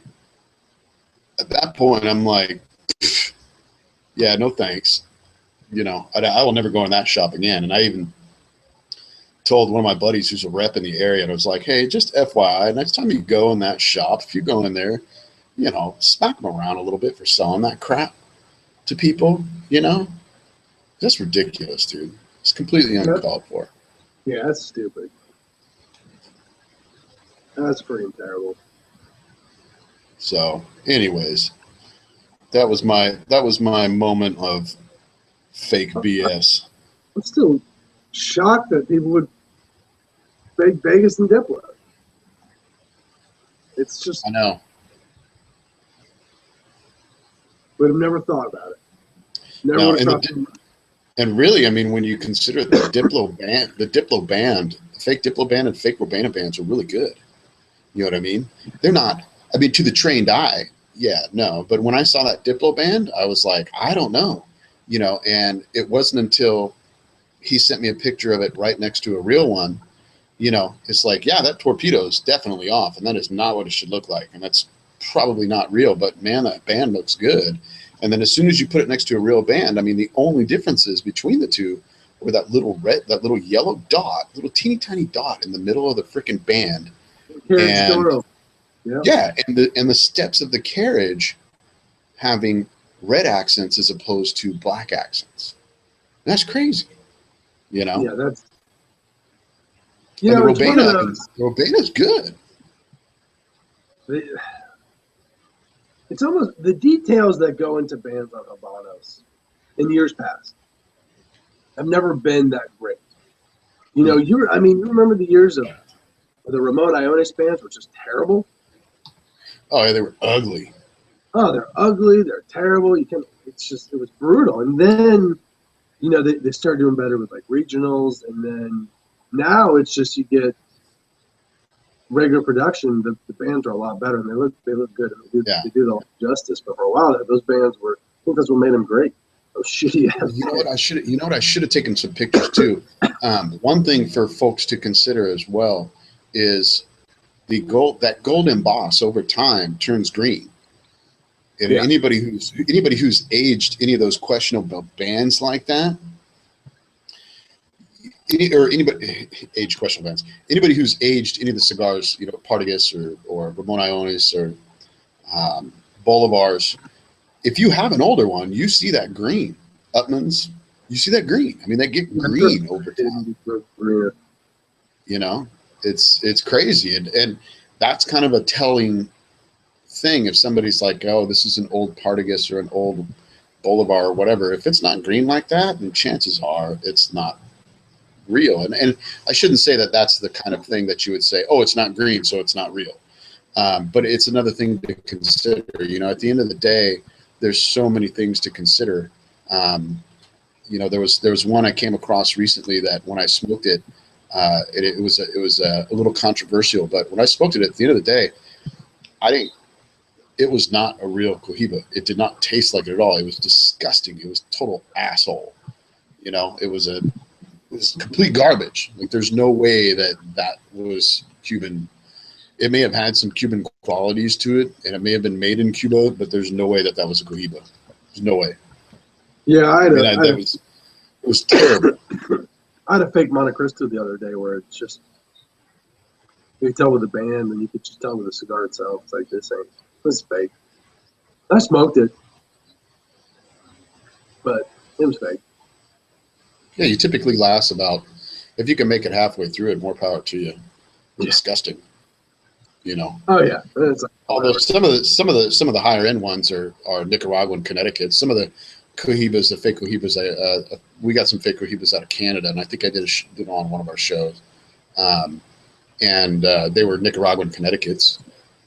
[SPEAKER 1] at that point, I'm like, yeah, no thanks. I will never go in that shop again. And I even told one of my buddies who's a rep in the area, and I was like, hey, just FYI, next time you go in that shop, if you go in there, smack them around a little bit for selling that crap to people, That's ridiculous, dude. It's completely uncalled for.
[SPEAKER 2] Yeah, that's stupid. That's freaking terrible.
[SPEAKER 1] So, anyways, that was my moment of fake BS.
[SPEAKER 2] I'm still shocked that people would fake Vegas and Diplo. It's just,
[SPEAKER 1] I know.
[SPEAKER 2] Would have never thought about it. Never would have thought.
[SPEAKER 1] And really, I mean, when you consider the Diplo band, the fake Diplo band and fake Urbana bands are really good. You know what I mean? They're not, I mean, to the trained eye, yeah, no. But when I saw that Diplo band, I was like, I don't know, and it wasn't until he sent me a picture of it right next to a real one, it's like, yeah, that torpedo's definitely off, and that is not what it should look like. And that's probably not real, but man, that band looks good. And then as soon as you put it next to a real band, I mean, the only differences between the two were that little yellow dot, little teeny tiny dot in the middle of the freaking band. And, yeah, and the steps of the carriage having red accents as opposed to black accents. That's crazy, Yeah,
[SPEAKER 2] that's.
[SPEAKER 1] And the Urbana's good.
[SPEAKER 2] It's almost the details that go into bands like Habanos in years past have never been that great. You remember the years of the remote Ionis bands were just terrible.
[SPEAKER 1] Oh yeah, they were ugly.
[SPEAKER 2] Oh, they're ugly. They're terrible. It was brutal. And then, they started doing better with like regionals, and then now it's just you get regular production. The bands are a lot better, and they look good. And they do the justice. But for a while, those bands were. I think that's what made them great. Those shitty ass.
[SPEAKER 1] You know what I should have taken some pictures too. One thing for folks to consider as well is that gold emboss over time turns green. And anybody who's aged any of those questionable bands like that, anybody who's aged any of the cigars, Partagas or Ramon Ionis or Bolivars, if you have an older one, you see that green. Upman's, you see that green. I mean, they get green over time. It's crazy, and that's kind of a telling thing. If somebody's like, oh, this is an old Partagas or an old Bolivar or whatever, if it's not green like that, then chances are it's not real. And I shouldn't say that that's the kind of thing that you would say, oh, it's not green, so it's not real. But it's another thing to consider. At the end of the day, there's so many things to consider. There was one I came across recently that when I smoked it, it was a little controversial. But when I smoked it, at the end of the day, it was not a real Cohiba. It did not taste like it at all. It was disgusting. It was total asshole. It was complete garbage. Like, there's no way that was Cuban. It may have had some Cuban qualities to it, and it may have been made in Cuba, but there's no way that was a Cohiba. There's no way.
[SPEAKER 2] Yeah,
[SPEAKER 1] it was terrible.
[SPEAKER 2] I had a fake Montecristo the other day where it's just You could tell with the band, and you could just tell with the cigar itself. It's like, this is fake. I smoked it, but it was fake.
[SPEAKER 1] Yeah, you typically last about, if you can make it halfway through it, more power to you. Disgusting, you know.
[SPEAKER 2] Oh yeah. It's like,
[SPEAKER 1] although some of the higher end ones are Nicaraguan, Connecticut. Some of the cohibas, the fake cohibas, we got some fake cohibas out of Canada, and I think I did it on one of our shows. And they were Nicaraguan Connecticut's,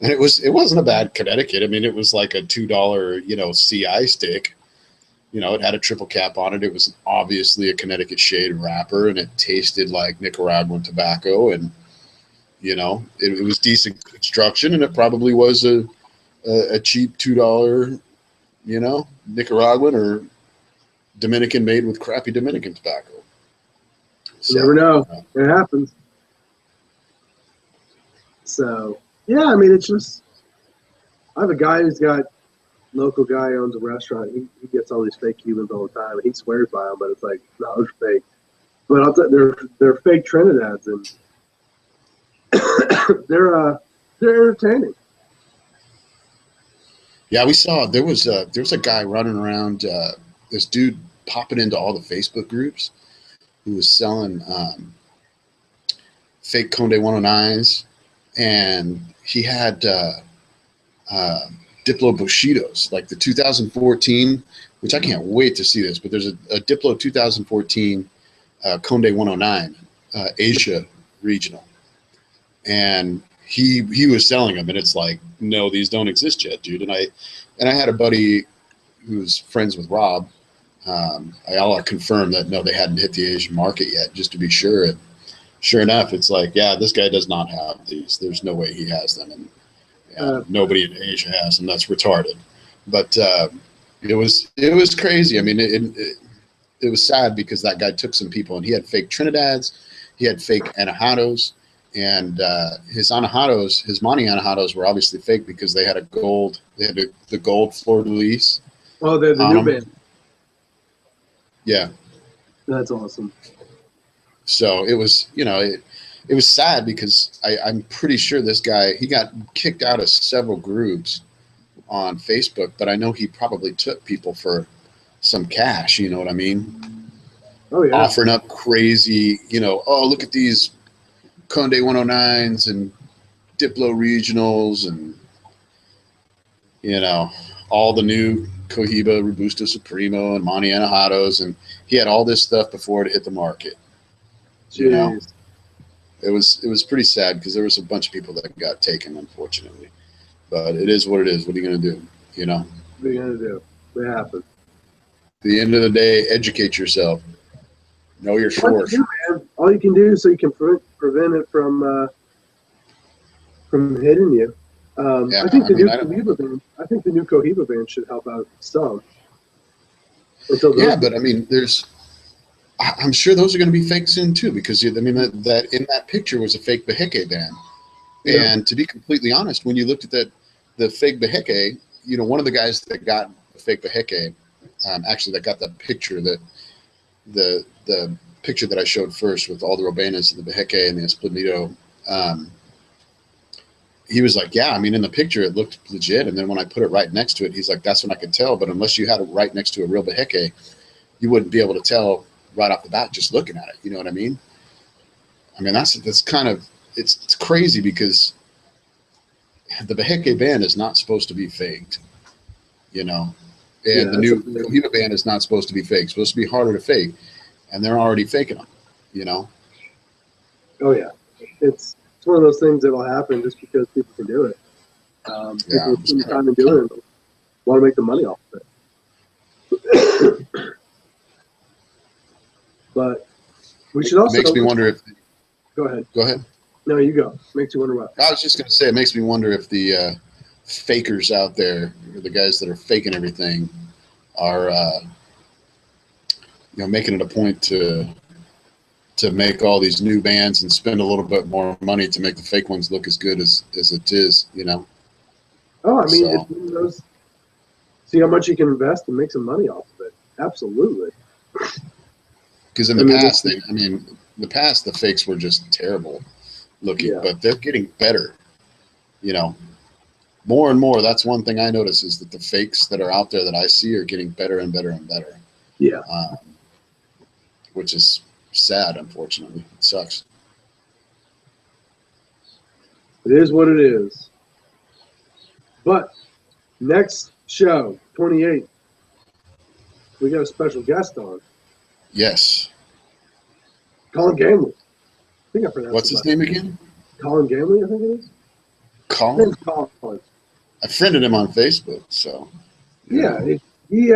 [SPEAKER 1] and it wasn't a bad Connecticut. I mean, it was like a $2, CI stick. It had a triple cap on it. It was obviously a Connecticut shade wrapper, and it tasted like Nicaraguan tobacco. And it was decent construction, and it probably was a cheap $2, Nicaraguan or Dominican made with crappy Dominican tobacco.
[SPEAKER 2] So, you never know. It happens. So, yeah, I mean, it's just, I have a guy who's got, local guy owns a restaurant. He gets all these fake Cubans all the time, and he swears by them, but it's like, no, they're fake. But I'll tell you, they're fake Trinidads, and they're entertaining.
[SPEAKER 1] Yeah, we saw there was a guy running around. This dude popping into all the Facebook groups who was selling fake Conde 109s, and he had Diplo Bushidos, like the 2014, which I can't wait to see this. But there's a Diplo 2014 Conde 109 Asia regional, and he was selling them, and it's like, no, these don't exist yet, dude. And I had a buddy who's friends with Rob. I confirmed that no, they hadn't hit the Asian market yet, just to be sure. And sure enough, it's like, yeah, this guy does not have these. There's no way he has them, and nobody in Asia has them. That's retarded. But it was crazy. I mean, it was sad because that guy took some people, and he had fake Trinidads, he had fake Anejados, and his Anejados, his Monte Anejados were obviously fake because they had the gold fleur de lis.
[SPEAKER 2] Oh, they're the new band.
[SPEAKER 1] Yeah,
[SPEAKER 2] that's awesome.
[SPEAKER 1] So it was, it was sad because I'm pretty sure this guy, he got kicked out of several groups on Facebook, but I know he probably took people for some cash. You know what I mean?
[SPEAKER 2] Oh yeah.
[SPEAKER 1] Offering up crazy, oh, look at these Conde 109s and Diplo regionals, and all the new Cohiba, Robusto Supremo, and Monte Anejados, and he had all this stuff before it hit the market.
[SPEAKER 2] Jeez.
[SPEAKER 1] It was pretty sad because there was a bunch of people that got taken, unfortunately. But it is what it is. What are you going to do?
[SPEAKER 2] What are you going to do? What happened?
[SPEAKER 1] At the end of the day, educate yourself. Know your source.
[SPEAKER 2] All you can do so you can prevent it from hitting you. I think the new Cohiba band should help out some.
[SPEAKER 1] But I mean, I'm sure those are going to be fake soon too, because that in that picture was a fake Beheke band. Yeah. And to be completely honest, when you looked at the fake Beheke, one of the guys that got the fake Beheke, actually that got the picture, the picture that I showed first with all the Robanas and the Beheke and the Esplandido, he was like, yeah, I mean, in the picture it looked legit, and then when I put it right next to it, he's like, that's when I could tell. But unless you had it right next to a real Beheke, you wouldn't be able to tell right off the bat just looking at it. You know what I mean? I mean, that's kind of, it's crazy because the Beheke band is not supposed to be faked, and the new Cohiba band is not supposed to be fake. It's supposed to be harder to fake, and they're already faking them,
[SPEAKER 2] Oh yeah, it's one of those things that will happen just because people can do it. People spend time in doing it, want to make the money off of it. But we should also.
[SPEAKER 1] It makes me wonder if.
[SPEAKER 2] Go ahead.
[SPEAKER 1] Go ahead.
[SPEAKER 2] No, you go. Makes you wonder what.
[SPEAKER 1] I was just going to say, it makes me wonder if the fakers out there, or the guys that are faking everything, are making it a point to make all these new bands and spend a little bit more money to make the fake ones look as good as it is.
[SPEAKER 2] Oh, I mean, see how much you can invest and make some money off of it. Absolutely.
[SPEAKER 1] Because in the past, the fakes were just terrible. looking, but they're getting better. You know, more and more. That's one thing I notice is that the fakes that are out there that I see are getting better and better and better.
[SPEAKER 2] Yeah.
[SPEAKER 1] Which is sad, unfortunately. It sucks.
[SPEAKER 2] It is what it is. But next show, 28th, we got a special guest on.
[SPEAKER 1] Yes.
[SPEAKER 2] Colin Gamley. I think I pronounced
[SPEAKER 1] What's his name again?
[SPEAKER 2] Colin Gamley, I think it is.
[SPEAKER 1] Colin?
[SPEAKER 2] Colin.
[SPEAKER 1] I friended him on Facebook, so.
[SPEAKER 2] Yeah, he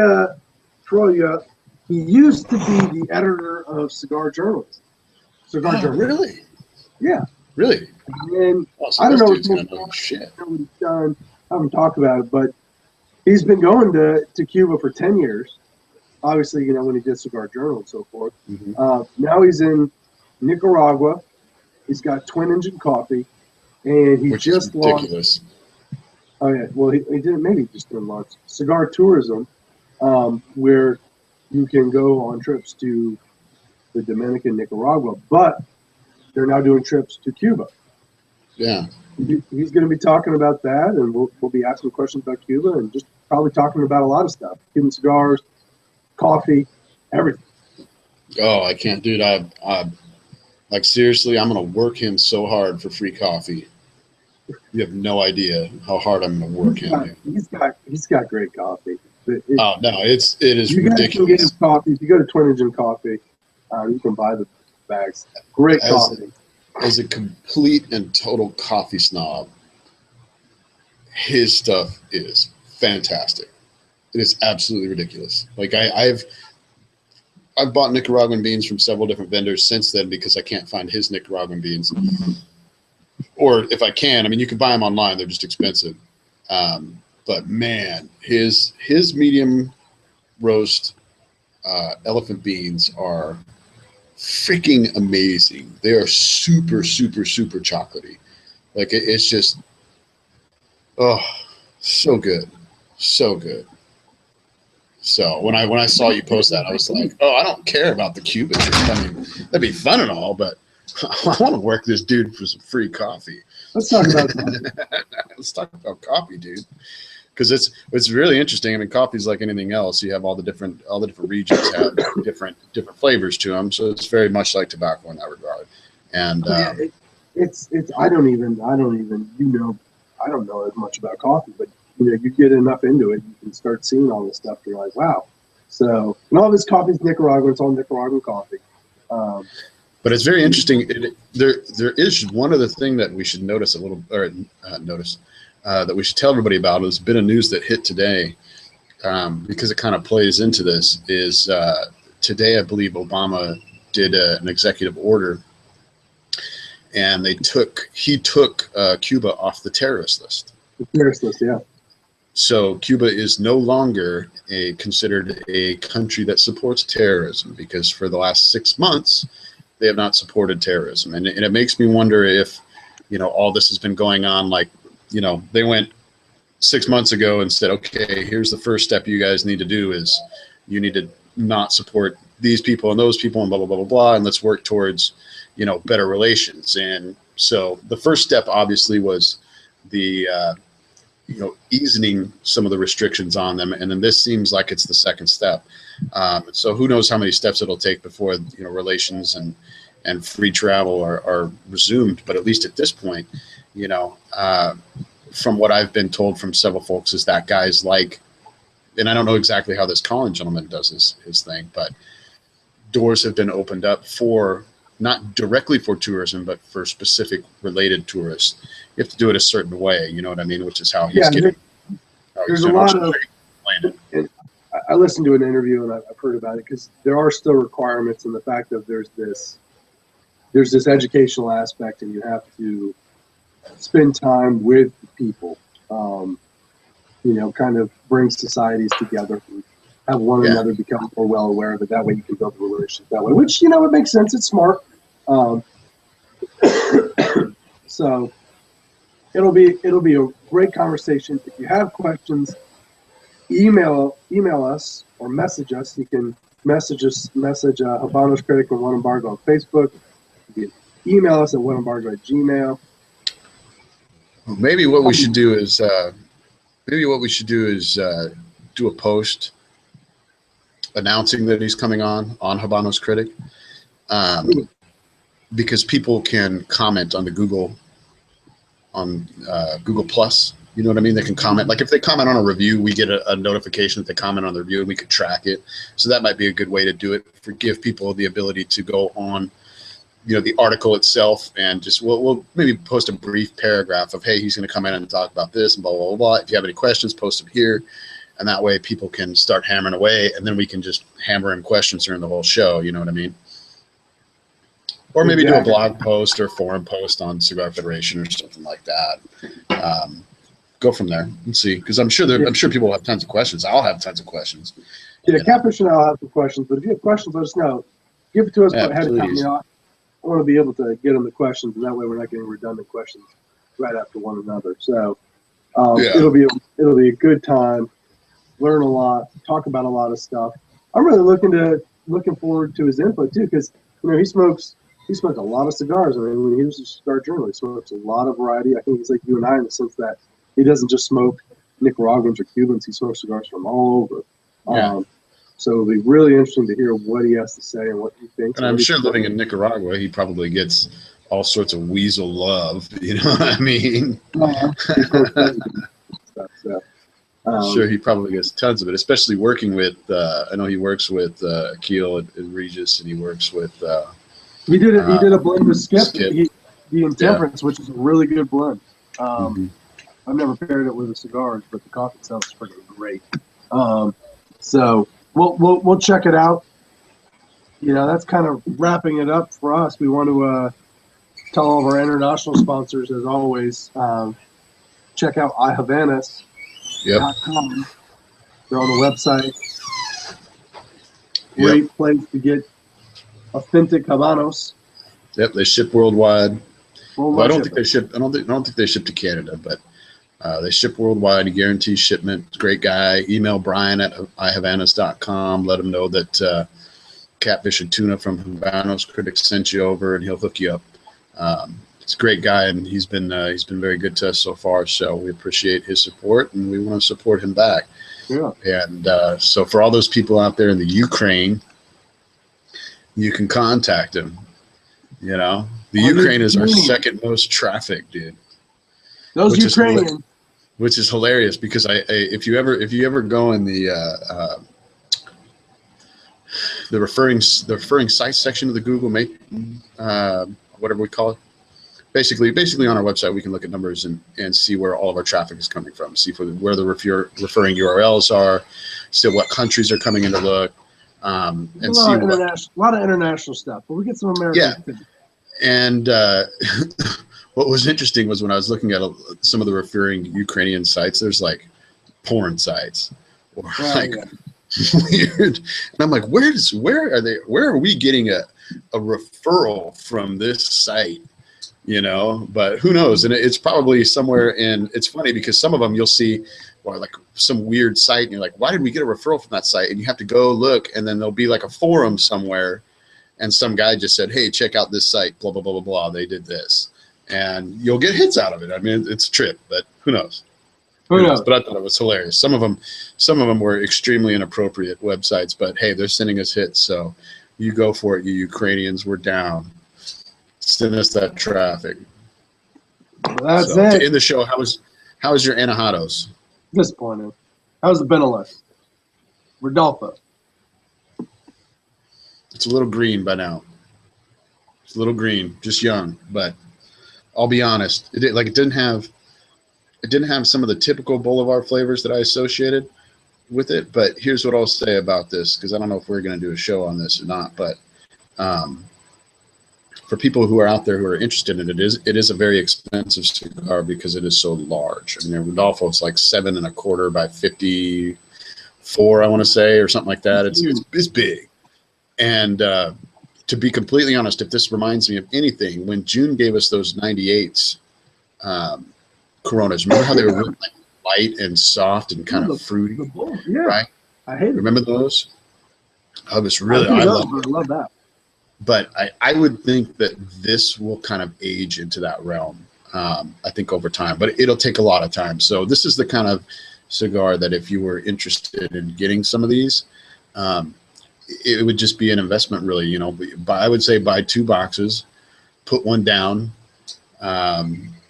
[SPEAKER 2] throw you up. He used to be the editor of Cigar Journalist. Journalist.
[SPEAKER 1] Really?
[SPEAKER 2] Yeah.
[SPEAKER 1] Really?
[SPEAKER 2] And
[SPEAKER 1] so
[SPEAKER 2] I don't know
[SPEAKER 1] what he's
[SPEAKER 2] done. I haven't talked about it, but he's been going to Cuba for 10 years. Obviously, you know, when he did Cigar Journal and so forth.
[SPEAKER 1] Mm-hmm.
[SPEAKER 2] Now he's in Nicaragua. He's got Twin Engine Coffee, and he just launched. Oh yeah, well he didn't. Maybe just didn't launch Cigar Tourism, where you can go on trips to the Dominican, Nicaragua, but they're now doing trips to Cuba.
[SPEAKER 1] Yeah,
[SPEAKER 2] he's going to be talking about that, and we'll be asking questions about Cuba, and just probably talking about a lot of stuff: Cuban cigars, coffee, everything.
[SPEAKER 1] Oh, I can't, dude. I like seriously, I'm gonna work him so hard for free coffee. You have no idea how hard I'm gonna work him.
[SPEAKER 2] He's got great coffee.
[SPEAKER 1] It is
[SPEAKER 2] you
[SPEAKER 1] ridiculous.
[SPEAKER 2] You guys can get his coffee. If you go to Twin Engine Coffee, you can buy the bags. Great coffee.
[SPEAKER 1] As a complete and total coffee snob, his stuff is fantastic. It is absolutely ridiculous. Like I've bought Nicaraguan beans from several different vendors since then because I can't find his Nicaraguan beans. Or if I can, I mean, you can buy them online. They're just expensive. But man, his medium roast elephant beans are freaking amazing. They are super, super, super chocolatey. Like it's just, oh, so good. So good. So when I saw you post that, I was like, oh, I don't care about the Cuban. I mean, that'd be fun and all, but I want to work this dude for some free coffee.
[SPEAKER 2] Let's talk about coffee.
[SPEAKER 1] Let's talk about coffee, dude. Because it's really interesting. I mean, coffee's like anything else. You have all the different regions have different flavors to them. So it's very much like tobacco in that regard. And
[SPEAKER 2] it's I don't know as much about coffee, but you know, you get enough into it, you can start seeing all this stuff. You're like, wow. So, and all this coffee is Nicaraguan. It's all Nicaraguan coffee.
[SPEAKER 1] But it's very interesting. There is one other thing that we should notice that we should tell everybody about. There's a bit of news that hit today because it kind of plays into this. Is today I believe Obama did an executive order, and he took Cuba off the terrorist list.
[SPEAKER 2] The terrorist list, yeah.
[SPEAKER 1] So Cuba is no longer considered a country that supports terrorism because for the last 6 months they have not supported terrorism, and it makes me wonder if, you know, all this has been going on. Like, you know, they went 6 months ago and said, okay, here's the first step you guys need to do is you need to not support these people and those people and blah blah blah blah blah, and let's work towards, you know, better relations. And so the first step obviously was the you know, easing some of the restrictions on them, and then this seems like it's the second step. So who knows how many steps it'll take before, you know, relations and free travel are resumed. But at least at this point, you know, from what I've been told from several folks is that guys like, and I don't know exactly how this Colin gentleman does his thing, but doors have been opened up for, not directly for tourism, but for specific related tourists. You have to do it a certain way, you know what I mean? Which is how he's getting.
[SPEAKER 2] There's a lot of. I listened to an interview and I've heard about it because there are still requirements in the fact that there's this educational aspect, and you have to spend time with people. You know, kind of bring societies together and have one another become more well aware of it. That way you can build a relationship that way, which, you know, it makes sense. It's smart. So it'll be a great conversation. If you have questions, email us or message us. You can message Habanos Critic and One Embargo on Facebook. You can email us at whatembargo@gmail.
[SPEAKER 1] Maybe what we should do is do a post announcing that he's coming on Habanos Critic, because people can comment on the Google Plus. You know what I mean? They can comment. Like if they comment on a review, we get a notification that they comment on the review, and we could track it. So that might be a good way to do it. Give people the ability to go on, the article itself, and just we'll maybe post a brief paragraph of, hey, he's going to come in and talk about this and blah, blah, blah, blah. If you have any questions, post them here. And that way people can start hammering away, and then we can just hammer in questions during the whole show. You know what I mean? Or maybe do a blog post or forum post on Cigar Federation or something like that. Go from there and see, because I'm sure people will have tons of questions. I'll have tons of questions.
[SPEAKER 2] Yeah, Catfish and I'll have some questions, but if you have questions, let us know. Give it to us ahead of time. I want to be able to get them the questions, and that way we're not getting redundant questions right after one another. So it'll be a good time. Learn a lot, talk about a lot of stuff. I'm really looking forward to his input too, because he smokes a lot of cigars. I mean, when he was a cigar journalist, he smokes a lot of variety. I think he's like you and I in the sense that he doesn't just smoke Nicaraguans or Cubans. He smokes cigars from all over. Yeah. So it'll be really interesting to hear what he has to say and what he thinks.
[SPEAKER 1] And I'm sure living in Nicaragua, he probably gets all sorts of weasel love. You know what I mean? I'm sure he probably gets tons of it, especially working with, I know he works with Akil and Regis, and he works with...
[SPEAKER 2] He did a blend with Skip. The Intemperance, which is a really good blend. I've never paired it with the cigars, but the coffee itself is freaking great. So we'll check it out. That's kind of wrapping it up for us. We want to tell all of our international sponsors, as always, check out Habanos. Yep. They're on the website. Great place to get authentic Habanos.
[SPEAKER 1] Yep, they ship worldwide. Well, I don't think they ship. I don't think they ship to Canada, but they ship worldwide. He guarantees shipment. Great guy. Email Brian at ihabanos.com. Let him know that Catfish and Tuna from Habanos Critic sent you over, and he'll hook you up. He's a great guy, and he's been very good to us so far. So we appreciate his support, and we want to support him back. Yeah. And so for all those people out there in the Ukraine, you can contact him. The Ukraine is our second most trafficked, dude.
[SPEAKER 2] Those Ukrainians,
[SPEAKER 1] which is hilarious, because if you ever go in the referring sites section of the Google whatever we call it. Basically on our website, we can look at numbers and see where all of our traffic is coming from, see where the referring URLs are, see what countries are coming into look, and see
[SPEAKER 2] a lot of international stuff. But we get some American.
[SPEAKER 1] Yeah, and what was interesting was when I was looking at some of the referring Ukrainian sites, there's like porn sites or weird, and I'm like, where are we getting a referral from this site? But who knows? And it's probably somewhere in. It's funny because some of them you'll see, or like some weird site, and you're like, why did we get a referral from that site? And you have to go look, and then there'll be like a forum somewhere, and some guy just said, hey, check out this site, blah blah blah blah blah. They did this, and you'll get hits out of it. I mean, it's a trip, but who knows? Who knows? But I thought it was hilarious. Some of them were extremely inappropriate websites, but hey, they're sending us hits, so you go for it, you Ukrainians. We're down. Send us that traffic.
[SPEAKER 2] That's it.
[SPEAKER 1] To end the show, how was your Añejados?
[SPEAKER 2] Disappointing. How's the Benelux? Rodolfo.
[SPEAKER 1] It's a little green by now. It's a little green, just young. But I'll be honest, it didn't have some of the typical Boulevard flavors that I associated with it. But here's what I'll say about this, because I don't know if we're going to do a show on this or not. But for people who are out there who are interested in it, it is a very expensive cigar because it is so large. I mean, Rodolfo, it's like 7¼ by 54, I want to say, or something like that. It's big. And to be completely honest, if this reminds me of anything, when June gave us those 98s Coronas, remember how they were really light and soft and kind of fruity?
[SPEAKER 2] Yeah.
[SPEAKER 1] Right?
[SPEAKER 2] I hate it.
[SPEAKER 1] Remember those? I love
[SPEAKER 2] that.
[SPEAKER 1] but I would think that this will kind of age into that realm. I think over time, but it'll take a lot of time. So this is the kind of cigar that if you were interested in getting some of these, it would just be an investment, really. You know, I would say buy 2 boxes, put one down,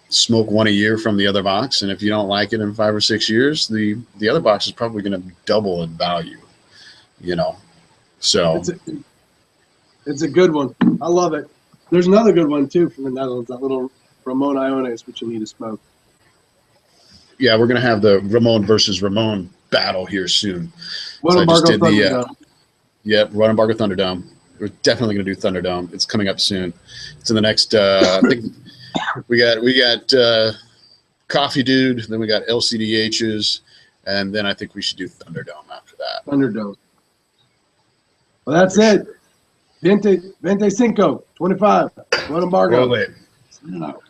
[SPEAKER 1] smoke one a year from the other box, and if you don't like it in 5 or 6 years, the other box is probably going to double in value. You know, so
[SPEAKER 2] it's a good one. I love it. There's another good one too from the Netherlands, that little Ramon Iones, which you need to smoke.
[SPEAKER 1] Yeah, we're gonna have the Ramon versus Ramon battle here soon.
[SPEAKER 2] What Embargo Thunderdome?
[SPEAKER 1] Yep, Run Embargo Thunderdome. We're definitely gonna do Thunderdome. It's coming up soon. It's in the next. I think we got Coffee Dude, then we got LCDHs, and then I think we should do Thunderdome after that.
[SPEAKER 2] Thunderdome. Well, that's it. 25, 25. Run Embargo.
[SPEAKER 1] Roll it.
[SPEAKER 2] No.